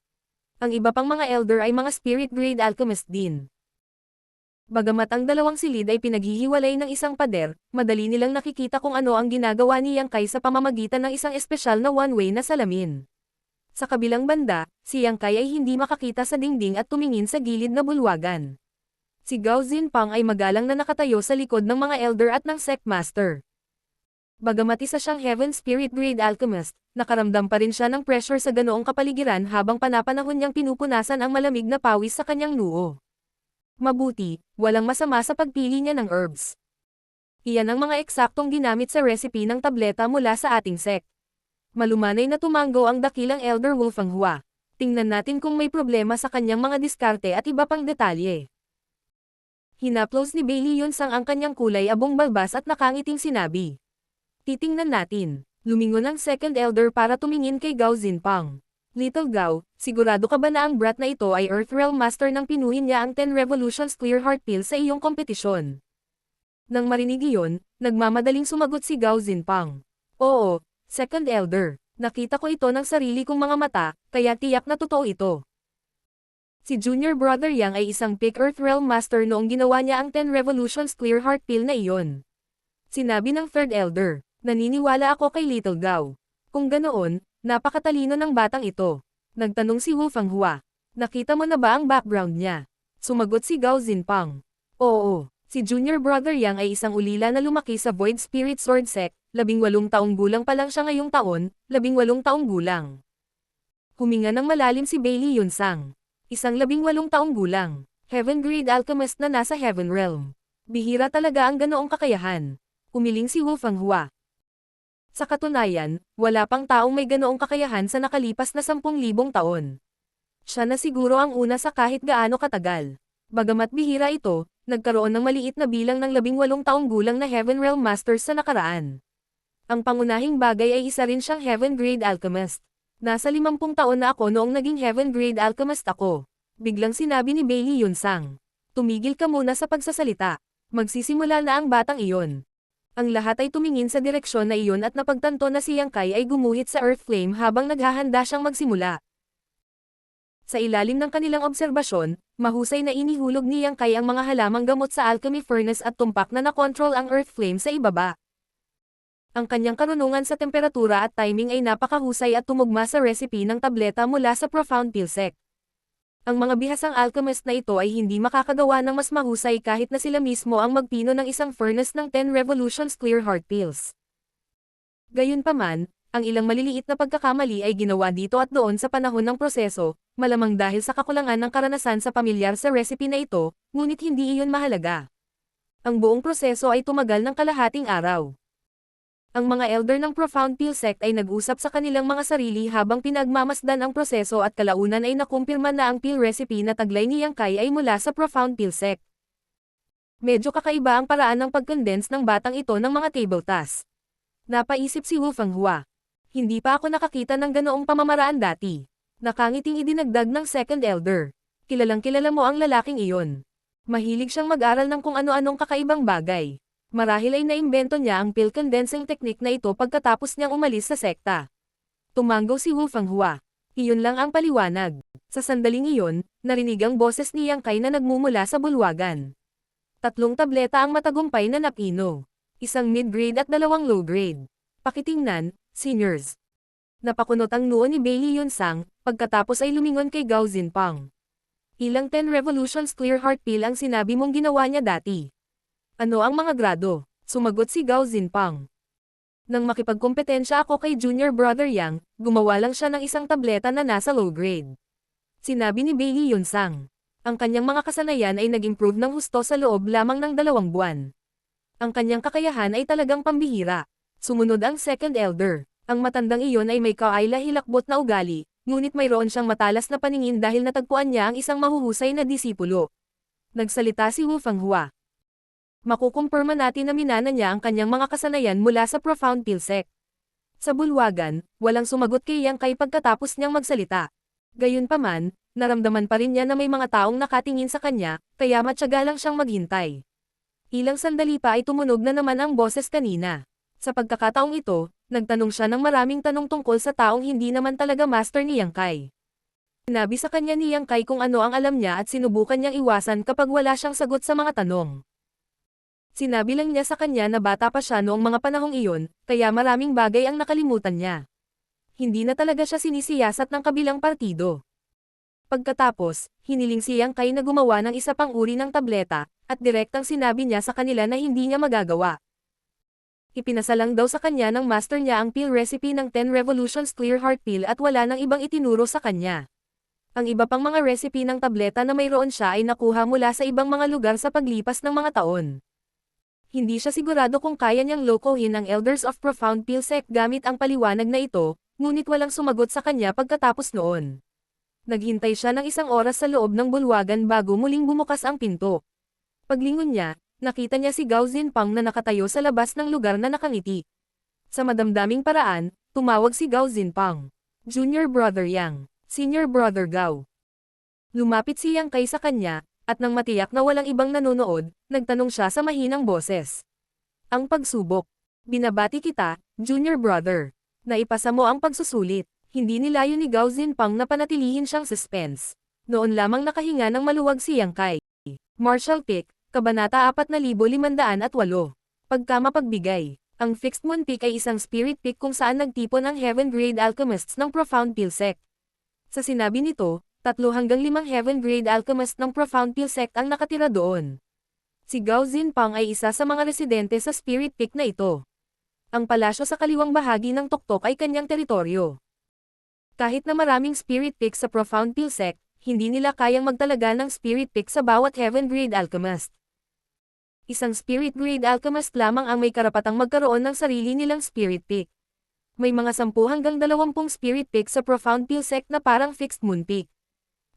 Ang iba pang mga elder ay mga spirit grade alchemist din. Bagamat ang dalawang silid ay pinaghihiwalay ng isang pader, madali nilang nakikita kung ano ang ginagawa ni Yang Kai sa pamamagitan ng isang espesyal na one-way na salamin. Sa kabilang banda, si Yang Kai ay hindi makakita sa dingding at tumingin sa gilid na bulwagan. Si Gao Zinpang ay magalang na nakatayo sa likod ng mga elder at ng sect master. Bagamat isa siyang heaven spirit grade alchemist, nakaramdam pa rin siya ng pressure sa ganoong kapaligiran habang panapanahon niyang pinupunasan ang malamig na pawis sa kanyang noo. Mabuti, walang masama sa pagpili niya ng herbs. Iyan ang mga eksaktong ginamit sa recipe ng tableta mula sa ating sect. Malumanay na tumango ang dakilang elder Wolfanghua. Tingnan natin kung may problema sa kanyang mga diskarte at iba pang detalye. Hinaplos ni Bailey Yunsang ang kanyang kulay abong balbas at nakangiting sinabi. Titingnan natin. Lumingon ang second elder para tumingin kay Gao Zinpang. Little Gao, sigurado ka ba na ang brat na ito ay Earth Realm Master nang pinuhin niya ang 10 Revolutions Clear Heart Pill sa iyong kompetisyon? Nang marinig iyon, nagmamadaling sumagot si Gao Zinpang. Oo, second elder. Nakita ko ito ng sarili kong mga mata, kaya tiyak na totoo ito. Si Junior Brother Yang ay isang peak Earth Realm Master noong ginawa niya ang 10 Revolutions Clear Heart Pill na iyon. Sinabi ng third elder, naniniwala ako kay Little Gao. Kung ganoon, napakatalino ng batang ito. Nagtanong si Wolfanghua. Nakita mo na ba ang background niya? Sumagot si Gao Zinpang. Oo, si Junior Brother Yang ay isang ulila na lumaki sa Void Spirit Sword Sect, 18 taong gulang pa lang siya ngayong taon, 18 taong gulang. Huminga ng malalim si Bailey Yunsang. Isang 18 taong gulang, Heaven Grade Alchemist na nasa Heaven Realm. Bihira talaga ang ganoong kakayahan. Umiling si Wolfanghua. Sa katunayan, wala pang taong may ganoong kakayahan sa nakalipas na 10,000 taon. Siya na siguro ang una sa kahit gaano katagal. Bagamat bihira ito, nagkaroon ng maliit na bilang ng 18 taong gulang na Heaven Realm Masters sa nakaraan. Ang pangunahing bagay ay isa rin siyang Heaven Grade Alchemist. Nasa 50 taon na ako noong naging Heaven Grade Alchemist ako. Biglang sinabi ni Bailey Yunsang. Tumigil ka muna sa pagsasalita. Magsisimula na ang batang iyon. Ang lahat ay tumingin sa direksyon na iyon at napagtanto na si Yang Kai ay gumuhit sa Earth Flame habang naghahanda siyang magsimula. Sa ilalim ng kanilang obserbasyon, mahusay na inihulog ni Yang Kai ang mga halamang gamot sa alchemy furnace at tumpak na nakontrol ang Earth Flame sa ibaba. Ang kanyang karunungan sa temperatura at timing ay napakahusay at tumugma sa recipe ng tableta mula sa Profound Pill Sect. Ang mga bihasang alchemist na ito ay hindi makakagawa ng mas mahusay kahit na sila mismo ang magpino ng isang furnace ng 10 Revolutions Clear Heart Pills. Gayunpaman, ang ilang maliliit na pagkakamali ay ginawa dito at doon sa panahon ng proseso, malamang dahil sa kakulangan ng karanasan sa pamilyar sa recipe na ito, ngunit hindi iyon mahalaga. Ang buong proseso ay tumagal ng kalahating araw. Ang mga elder ng Profound Pill Sect ay nag-usap sa kanilang mga sarili habang pinagmamasdan ang proseso at kalaunan ay nakumpirma na ang pill recipe na taglay ni Yang Kai ay mula sa Profound Pill Sect. Medyo kakaiba ang paraan ng pag-condense ng batang ito ng mga table tasks. Napaisip si Wu Fenghua. Hindi pa ako nakakita ng ganoong pamamaraan dati. Nakangiting idinagdag ng second elder. Kilalang kilala mo ang lalaking iyon. Mahilig siyang mag-aral ng kung ano-anong kakaibang bagay. Marahil ay naimbento niya ang pill condensing technique na ito pagkatapos niyang umalis sa sekta. Tumanggaw si Wu Fenghua. Iyon lang ang paliwanag. Sa sandaling iyon, narinig ang boses ni Yang Kai na nagmumula sa bulwagan. 3 tableta ang matagumpay na napino. 1 mid-grade at 2 low-grade. Pakitingnan, seniors. Napakunot ang noo ni Bailey Yunsang, pagkatapos ay lumingon kay Gao Zinpang. Ilang 10 Revolutions Clear Heart Pill ang sinabi mong ginawa niya dati. Ano ang mga grado? Sumagot si Gao Zinpang. Nang makipagkompetensya ako kay Junior Brother Yang, gumawa lang siya ng 1 tableta na nasa low grade. Sinabi ni Bailey Yunsang. Ang kanyang mga kasanayan ay nag-improve ng husto sa loob lamang ng 2 buwan. Ang kanyang kakayahan ay talagang pambihira. Sumunod ang second elder. Ang matandang iyon ay may kaayla-hilakbot na ugali, ngunit mayroon siyang matalas na paningin dahil natagpuan niya ang isang mahuhusay na disipulo. Nagsalita si Wu Fenghua. Makukumpirma natin na minana niya ang kanyang mga kasanayan mula sa Profound Pill Sect. Sa bulwagan, walang sumagot kay Yang Kai pagkatapos niyang magsalita. Gayunpaman, naramdaman pa rin niya na may mga taong nakatingin sa kanya, kaya matyaga lang siyang maghintay. Ilang sandali pa ay tumunog na naman ang boses kanina. Sa pagkakataong ito, nagtanong siya ng maraming tanong tungkol sa taong hindi naman talaga master ni Yang Kai. Sinabi sa kanya ni Yang Kai kung ano ang alam niya at sinubukan niyang iwasan kapag wala siyang sagot sa mga tanong. Sinabi lang niya sa kanya na bata pa siya noong mga panahong iyon, kaya maraming bagay ang nakalimutan niya. Hindi na talaga siya sinisiyasat ng kabilang partido. Pagkatapos, hiniling si Yang Kai na gumawa ng isa pang uri ng tableta, at direktang sinabi niya sa kanila na hindi niya magagawa. Ipinasa lang daw sa kanya ng master niya ang pill recipe ng 10 Revolutions Clear Heart Pill at wala nang ibang itinuro sa kanya. Ang iba pang mga recipe ng tableta na mayroon siya ay nakuha mula sa ibang mga lugar sa paglipas ng mga taon. Hindi siya sigurado kung kaya niyang lokohin ang Elders of Profound Pill Sect gamit ang paliwanag na ito, ngunit walang sumagot sa kanya pagkatapos noon. Naghintay siya ng 1 oras sa loob ng bulwagan bago muling bumukas ang pinto. Paglingon niya, nakita niya si Gao Zinpang na nakatayo sa labas ng lugar na nakangiti. Sa madamdaming paraan, tumawag si Gao Zinpang. Junior Brother Yang, Senior Brother Gao. Lumapit si Yang Kai sa kanya, at nang matiyak na walang ibang nanonood, nagtanong siya sa mahinang boses. Ang pagsubok. Binabati kita, Junior Brother. Naipasa mo ang pagsusulit. Hindi nilayo ni Gao Zinpang na panatilihin siyang suspense. Noon lamang nakahinga ng maluwag si Yang Kai. Martial Pick, Kabanata 4508. Pagkamapagbigay. Ang Fixed Moon Pick ay isang spirit pick kung saan nagtipon ang Heaven Grade Alchemists ng Profound Pill Sect. Sa sinabi nito, 3 hanggang 5 Heaven Grade Alchemist ng Profound Pill Sect ang nakatira doon. Si Gao Zinpang ay isa sa mga residente sa spirit pick na ito. Ang palasyo sa kaliwang bahagi ng tuktok ay kanyang teritoryo. Kahit na maraming spirit pick sa Profound Pill Sect, hindi nila kayang magtalaga ng spirit pick sa bawat Heaven Grade Alchemist. Isang spirit grade alchemist lamang ang may karapatang magkaroon ng sarili nilang spirit pick. May mga 10 hanggang 20 spirit pick sa Profound Pill Sect na parang Fixed Moon Pick.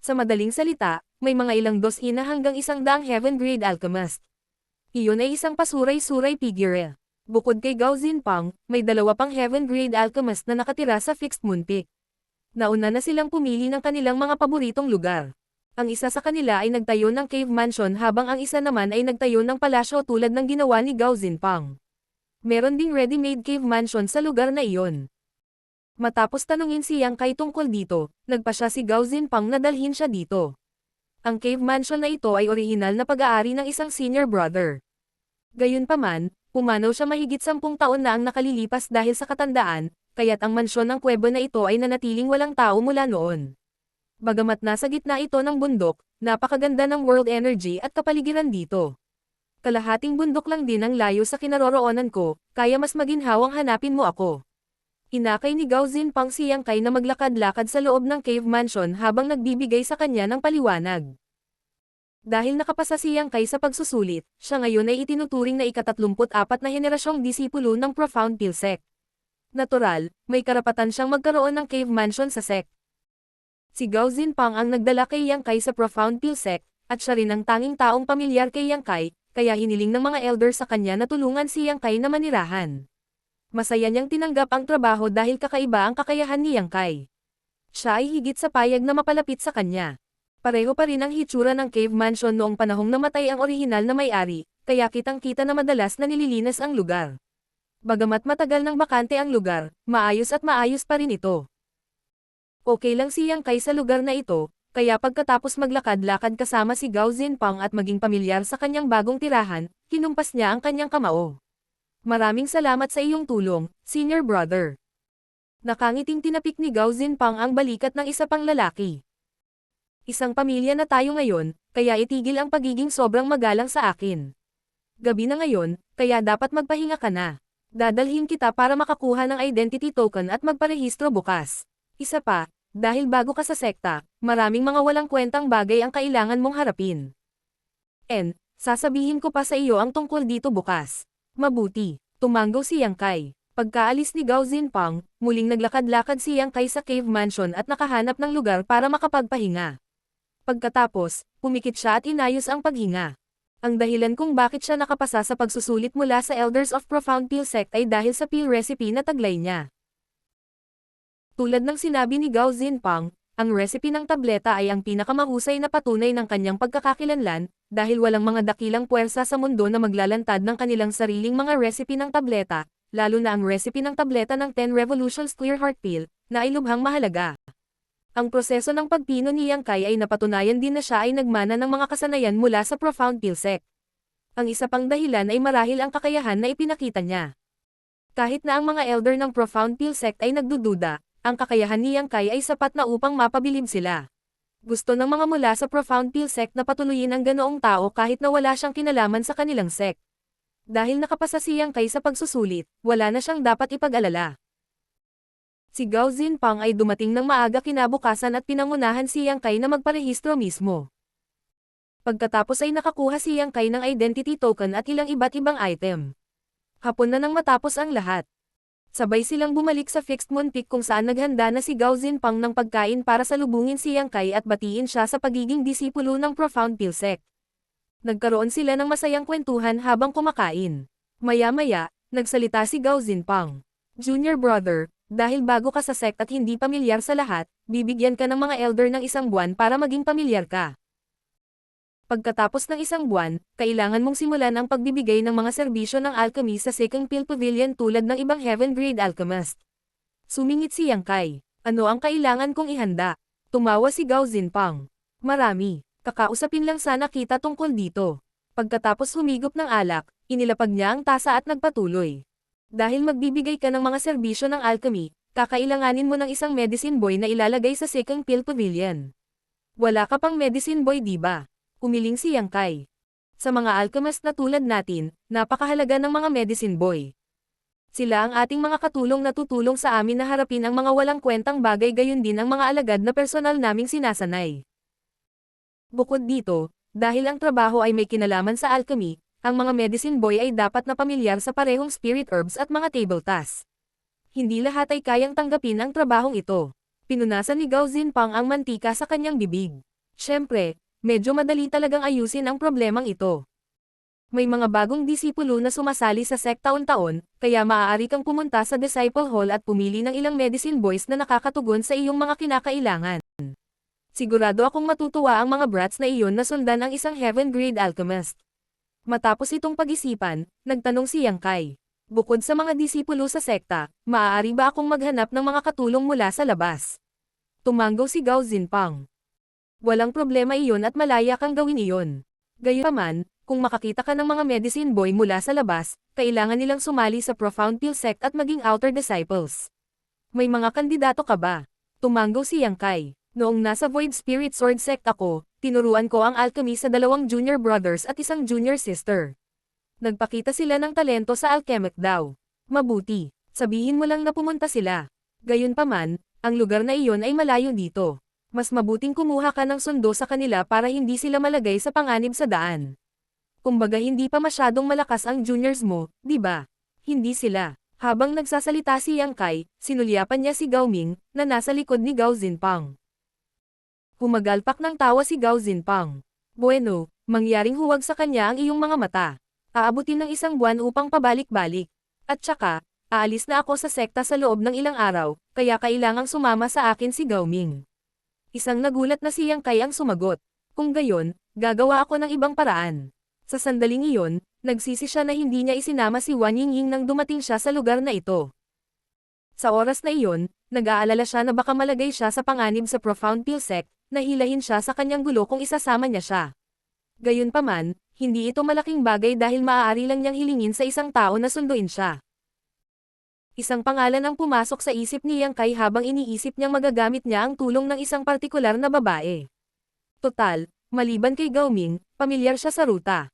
Sa madaling salita, may mga ilang 200 hanggang 100 Heaven Grade Alchemist. Iyon ay isang pasuray-suray figure. Bukod kay Gao Zinpang, may 2 pang Heaven Grade Alchemist na nakatira sa Fixed Moon Peak. Nauna na silang pumili ng kanilang mga paboritong lugar. Ang isa sa kanila ay nagtayo ng cave mansion habang ang isa naman ay nagtayo ng palasyo tulad ng ginawa ni Gao Zinpang. Meron ding ready-made cave mansion sa lugar na iyon. Matapos tanungin si Yang Kai tungkol dito, nagpa siya si Gao Zinpang na dalhin siya dito. Ang cave mansion na ito ay orihinal na pag-aari ng isang senior brother. Gayunpaman, pumanaw siya mahigit 10 taon na ang nakalilipas dahil sa katandaan, kaya't ang mansyon ng kuweba na ito ay nanatiling walang tao mula noon. Bagamat nasa gitna ito ng bundok, napakaganda ng world energy at kapaligiran dito. Kalahating bundok lang din ang layo sa kinaroroonan ko, kaya mas maginhawang hanapin mo ako. Inakay ni Gao Zinpang si Yang Kai na maglakad-lakad sa loob ng cave mansion habang nagbibigay sa kanya ng paliwanag. Dahil nakapasa si Yang Kai sa pagsusulit, siya ngayon ay itinuturing na ika-34 na henerasyong disipulo ng Profound Pill Sect. Natural, may karapatan siyang magkaroon ng cave mansion sa sect. Si Gao Zinpang ang nagdala kay Yang Kai sa Profound Pill Sect, at siya rin ang tanging taong pamilyar kay Yang Kai, kaya hiniling ng mga elder sa kanya na tulungan si Yang Kai na manirahan. Masaya niyang tinanggap ang trabaho dahil kakaiba ang kakayahan ni Yang Kai. Siya ay higit sa payag na mapalapit sa kanya. Pareho pa rin ang hitsura ng cave mansion noong panahong namatay ang orihinal na may-ari, kaya kitang-kita na madalas na nililinas ang lugar. Bagamat matagal nang bakante ang lugar, maayos pa rin ito. Okay lang si Yang Kai sa lugar na ito, kaya pagkatapos maglakad-lakad kasama si Gao Zinpang at maging pamilyar sa kanyang bagong tirahan, kinumpas niya ang kanyang kamao. Maraming salamat sa iyong tulong, senior brother. Nakangiting tinapik ni Gao Zinpang ang balikat ng isa pang lalaki. Isang pamilya na tayo ngayon, kaya itigil ang pagiging sobrang magalang sa akin. Gabi na ngayon, kaya dapat magpahinga ka na. Dadalhin kita para makakuha ng identity token at magparehistro bukas. Isa pa, dahil bago ka sa sekta, maraming mga walang kwentang bagay ang kailangan mong harapin. Sasabihin ko pa sa iyo ang tungkol dito bukas. Mabuti, tumanggaw si Yang Kai. Pagkaalis ni Gao Zinpang, muling naglakad-lakad si Yang Kai sa cave mansion at nakahanap ng lugar para makapagpahinga. Pagkatapos, pumikit siya at inayos ang paghinga. Ang dahilan kung bakit siya nakapasa sa pagsusulit mula sa Elders of Profound Pill Sect ay dahil sa pill recipe na taglay niya. Tulad ng sinabi ni Gao Zinpang, ang recipe ng tableta ay ang pinakamahusay na patunay ng kanyang pagkakakilanlan, dahil walang mga dakilang puwersa sa mundo na maglalantad ng kanilang sariling mga recipe ng tableta, lalo na ang recipe ng tableta ng 10 Revolutions Clear Heart Pill, na ay lubhang mahalaga. Ang proseso ng pagpino ni Yang Kai ay napatunayan din na siya ay nagmana ng mga kasanayan mula sa Profound Pill Sect. Ang isa pang dahilan ay marahil ang kakayahan na ipinakita niya. Kahit na ang mga elder ng Profound Pill Sect ay nagdududa, ang kakayahan ni Yang Kai ay sapat na upang mapabilib sila. Gusto ng mga mula sa Profound Pill Sect na patuloyin ang ganoong tao kahit na wala siyang kinalaman sa kanilang sect. Dahil nakapasa si Yang Kai sa pagsusulit, wala na siyang dapat ipag-alala. Si Gao Zinpang ay dumating ng maaga kinabukasan at pinangunahan si Yang Kai na magparehistro mismo. Pagkatapos ay nakakuha si Yang Kai ng identity token at ilang iba't ibang item. Hapon na nang matapos ang lahat. Sabay silang bumalik sa Fixed Moon Peak kung saan naghanda na si Gao Zinpang ng pagkain para salubungin si Yang Kai at batiin siya sa pagiging disipulo ng Profound Pill Sect. Nagkaroon sila ng masayang kwentuhan habang kumakain. Maya-maya, nagsalita si Gao Zinpang. Junior brother, dahil bago ka sa sect at hindi pamilyar sa lahat, bibigyan ka ng mga elder ng 1 buwan para maging pamilyar ka. Pagkatapos ng 1 buwan, kailangan mong simulan ang pagbibigay ng mga serbisyo ng alchemy sa Second Pill Pavilion tulad ng ibang heaven-grade alchemist. Sumingit si Yang Kai. Ano ang kailangan kong ihanda? Tumawa si Gao Zinpang. Marami. Kakausapin lang sana kita tungkol dito. Pagkatapos humigop ng alak, inilapag niya ang tasa at nagpatuloy. Dahil magbibigay ka ng mga serbisyo ng alchemy, kakailanganin mo ng isang medicine boy na ilalagay sa Second Pill Pavilion. Wala ka pang medicine boy di ba? Umiling si Yang Kai. Sa mga alchemist na tulad natin, napakahalaga ng mga medicine boy. Sila ang ating mga katulong na tutulong sa amin na harapin ang mga walang kwentang bagay gayon din ang mga alagad na personal naming sinasanay. Bukod dito, dahil ang trabaho ay may kinalaman sa alchemy, ang mga medicine boy ay dapat na pamilyar sa parehong spirit herbs at mga table tasks. Hindi lahat ay kayang tanggapin ang trabahong ito. Pinunasan ni Gao Zinpang ang mantika sa kanyang bibig. Siyempre, medyo madali talagang ayusin ang problemang ito. May mga bagong disipulo na sumasali sa sect taon-taon, kaya maaari kang pumunta sa Disciple Hall at pumili ng ilang medicine boys na nakakatugon sa iyong mga kinakailangan. Sigurado akong matutuwa ang mga brats na iyon na sundan ang isang heaven-grade alchemist. Matapos itong pag-isipan, nagtanong si Yang Kai. Bukod sa mga disipulo sa sekta, maaari ba akong maghanap ng mga katulong mula sa labas? Tumanggo si Gao Zinpang. Walang problema iyon at malaya kang gawin iyon. Gayunpaman, kung makakita ka ng mga medicine boy mula sa labas, kailangan nilang sumali sa Profound Pill Sect at maging outer disciples. May mga kandidato ka ba? Tumanggo si Yang Kai. Noong nasa Void Spirit Sword Sect ako, tinuruan ko ang alchemy sa 2 junior brothers at 1 junior sister. Nagpakita sila ng talento sa alchemic daw. Mabuti, sabihin mo lang na pumunta sila. Gayunpaman, ang lugar na iyon ay malayo dito. Mas mabuting kumuha ka ng sundo sa kanila para hindi sila malagay sa panganib sa daan. Kumbaga hindi pa masyadong malakas ang juniors mo, di ba? Hindi sila. Habang nagsasalita si Yang Kai, sinulyapan niya si Gao Ming, na nasa likod ni Gao Zinpang. Humagalpak ng tawa si Gao Zinpang. Bueno, mangyaring huwag sa kanya ang iyong mga mata. Aabutin ng 1 buwan upang pabalik-balik. At saka, aalis na ako sa sekta sa loob ng ilang araw, kaya kailangang sumama sa akin si Gao Ming. Isang nagulat na si Yang Kai ang sumagot. Kung gayon, gagawa ako ng ibang paraan. Sa sandaling iyon, nagsisi siya na hindi niya isinama si Wan Yingying nang dumating siya sa lugar na ito. Sa oras na iyon, nag-aalala siya na baka malagay siya sa panganib sa Profound Pill Sect, nahilahin siya sa kanyang gulo kung isasama niya siya. Gayunpaman, hindi ito malaking bagay dahil maaari lang niyang hilingin sa isang tao na sunduin siya. Isang pangalan ang pumasok sa isip ni Yang Kai habang iniisip niyang magagamit niya ang tulong ng isang partikular na babae. Total, maliban kay Gao Ming, pamilyar siya sa ruta.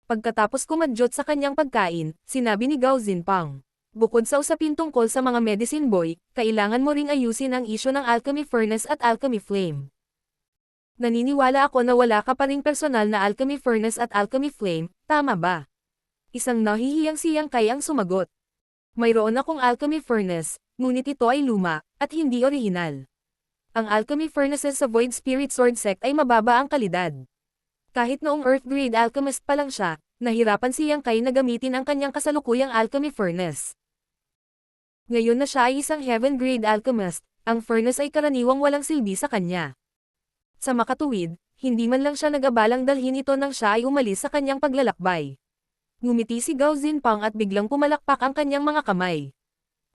Pagkatapos kumadyot sa kanyang pagkain, sinabi ni Gao Zinpang. Bukod sa usapin tungkol sa mga medicine boy, kailangan mo ring ayusin ang isyu ng alchemy furnace at alchemy flame. Naniniwala ako na wala ka pa ring personal na alchemy furnace at alchemy flame, tama ba? Isang nahihiyang si Yang Kai ang sumagot. Mayroon akong alchemy furnace, ngunit ito ay luma, at hindi orihinal. Ang alchemy furnaces sa Void Spirit Sword Sect ay mababa ang kalidad. Kahit noong Earth Grade Alchemist pa lang siya, nahirapan si Yang Kai na gamitin ang kanyang kasalukuyang alchemy furnace. Ngayon na siya ay isang Heaven Grade Alchemist, ang furnace ay karaniwang walang silbi sa kanya. Sa makatuwid, hindi man lang siya nag-abalang dalhin ito nang siya ay umalis sa kanyang paglalakbay. Ngumiti si Gao Zinpang at biglang pumalakpak ang kanyang mga kamay.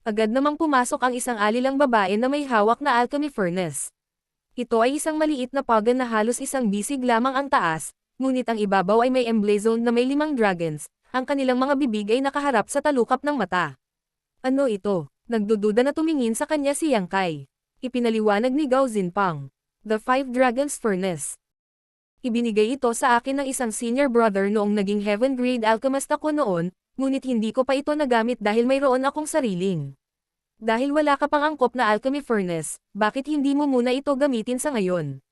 Agad namang pumasok ang isang alilang babae na may hawak na alchemy furnace. Ito ay isang maliit na pagan na halos isang bisig lamang ang taas, ngunit ang ibabaw ay may emblazoned na may 5 dragons, ang kanilang mga bibig ay nakaharap sa talukap ng mata. Ano ito? Nagdududa na tumingin sa kanya si Yang Kai. Ipinaliwanag ni Gao Zinpang. The 5 Dragons Furnace. Ibinigay ito sa akin ng isang senior brother noong naging Heaven Grade Alchemist ako noon, ngunit hindi ko pa ito nagamit dahil mayroon akong sariling. Dahil wala ka pang angkop na alchemy furnace, bakit hindi mo muna ito gamitin sa ngayon?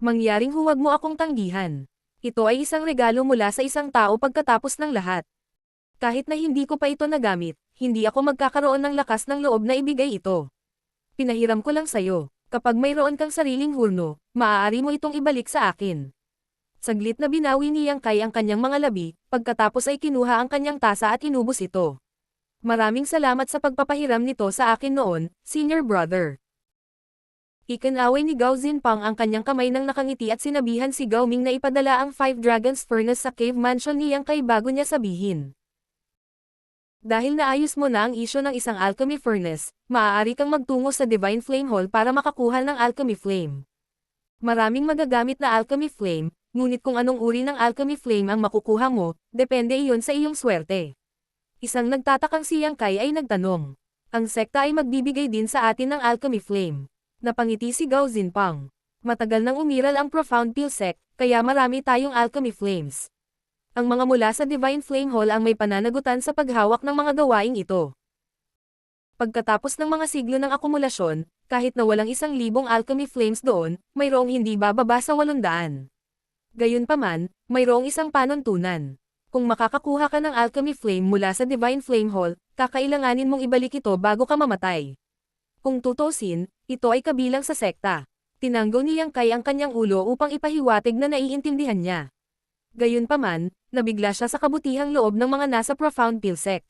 Mangyaring huwag mo akong tanggihan. Ito ay isang regalo mula sa isang tao pagkatapos ng lahat. Kahit na hindi ko pa ito nagamit, hindi ako magkakaroon ng lakas ng loob na ibigay ito. Pinahiram ko lang sayo. Kapag mayroon kang sariling hurno, maaari mo itong ibalik sa akin. Saglit na binawi ni Yang Kai ang kanyang mga labi, pagkatapos ay kinuha ang kanyang tasa at inubos ito. Maraming salamat sa pagpapahiram nito sa akin noon, senior brother. Ikinaway ni Gao Zinpang ang kanyang kamay nang nakangiti at sinabihan si Gao Ming na ipadala ang 5 Dragons Furnace sa cave mansion ni Yang Kai bago niya sabihin. Dahil naayos mo na ang isyo ng isang alchemy furnace, maaari kang magtungo sa Divine Flame Hall para makakuha ng alchemy flame. Maraming magagamit na alchemy flame, ngunit kung anong uri ng alchemy flame ang makukuha mo, depende iyon sa iyong swerte. Isang nagtatakang si Yang Kai ay nagtanong. Ang sekta ay magbibigay din sa atin ng alchemy flame. Napangiti si Gao Zinpang. Matagal nang umiral ang Profound Pill Sect, kaya marami tayong alchemy flames. Ang mga mula sa Divine Flame Hall ang may pananagutan sa paghawak ng mga gawaing ito. Pagkatapos ng mga siglo ng akumulasyon, kahit na walang 1,000 alchemy flames doon, mayroong hindi bababa sa 800. Gayunpaman, mayroong isang panuntunan. Kung makakakuha ka ng alchemy flame mula sa Divine Flame Hall, kakailanganin mong ibalik ito bago ka mamatay. Kung tutusin, ito ay kabilang sa sekta. Tinanggo ni Yang Kai ang kanyang ulo upang ipahiwatig na naiintindihan niya. Gayunpaman, nabigla siya sa kabutihang loob ng mga nasa Profound Pill Sect.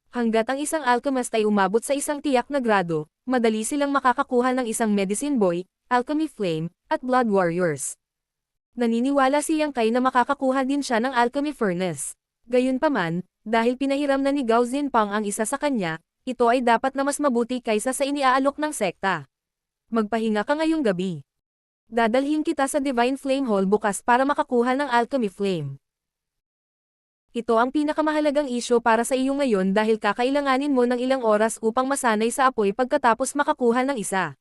Hanggat ang isang alchemist ay umabot sa isang tiyak na grado, madali silang makakakuha ng isang medicine boy, alchemy flame, at blood warriors. Naniniwala si Yang Kai na makakakuha din siya ng alchemy furnace. Gayunpaman, Dahil pinahiram na ni Gao Zinpang ang isa sa kanya, ito ay dapat na mas mabuti kaysa sa iniaalok ng sekta. Magpahinga ka ngayong gabi. Dadalhin kita sa Divine Flame Hall bukas para makakuha ng Alchemy Flame. Ito ang pinakamahalagang isyo para sa iyo ngayon dahil kakailanganin mo ng ilang oras upang masanay sa apoy pagkatapos makakuha ng isa.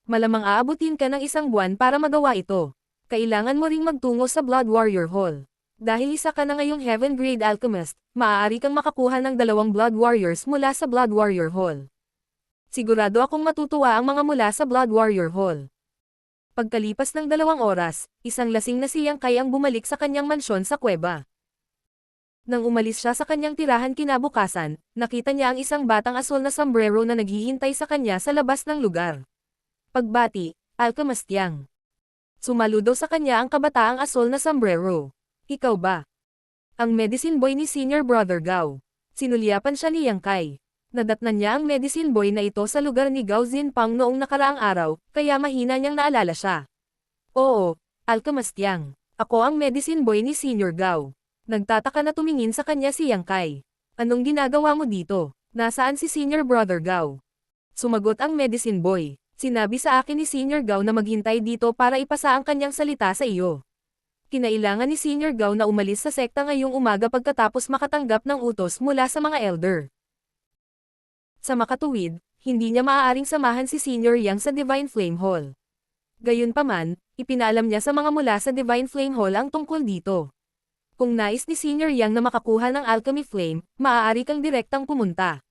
Malamang aabutin ka ng 1 buwan para magawa ito. Kailangan mo ring magtungo sa Blood Warrior Hall. Dahil isa ka na ngayong Heaven Grade Alchemist, maaari kang makakuha ng 2 Blood Warriors mula sa Blood Warrior Hall. Sigurado akong matutuwa ang mga mula sa Blood Warrior Hall. Pagkalipas ng 2 oras, isang lasing na si Yang Kai ang bumalik sa kanyang mansyon sa kuweba. Nang umalis siya sa kanyang tirahan kinabukasan, nakita niya ang isang batang asul na sombrero na naghihintay sa kanya sa labas ng lugar. Pagbati, Alchemist Yang. Sumaludo sa kanya ang kabataang asul na sombrero. Ikaw ba? Ang medicine boy ni Senior Brother Gao. Sinulyapan siya ni Yang Kai. Nadatnan niya ang medicine boy na ito sa lugar ni Gao Zinpang noong nakaraang araw, kaya mahina niyang naalala siya. Oo, Alchemist Yang. Ako ang medicine boy ni Senior Gao. Nagtataka na tumingin sa kanya si Yang Kai. Anong ginagawa mo dito? Nasaan si Senior Brother Gao? Sumagot ang medicine boy. Sinabi sa akin ni Senior Gao na maghintay dito para ipasa ang kanyang salita sa iyo. Kinailangan ni Senior Gao na umalis sa sekta ngayong umaga pagkatapos makatanggap ng utos mula sa mga elder. Sa makatuwid, hindi niya maaaring samahan si Senior Yang sa Divine Flame Hall. Gayunpaman, ipinaalam niya sa mga mula sa Divine Flame Hall ang tungkol dito. Kung nais ni Senior Yang na makakuha ng Alchemy Flame, maaari kang direktang pumunta.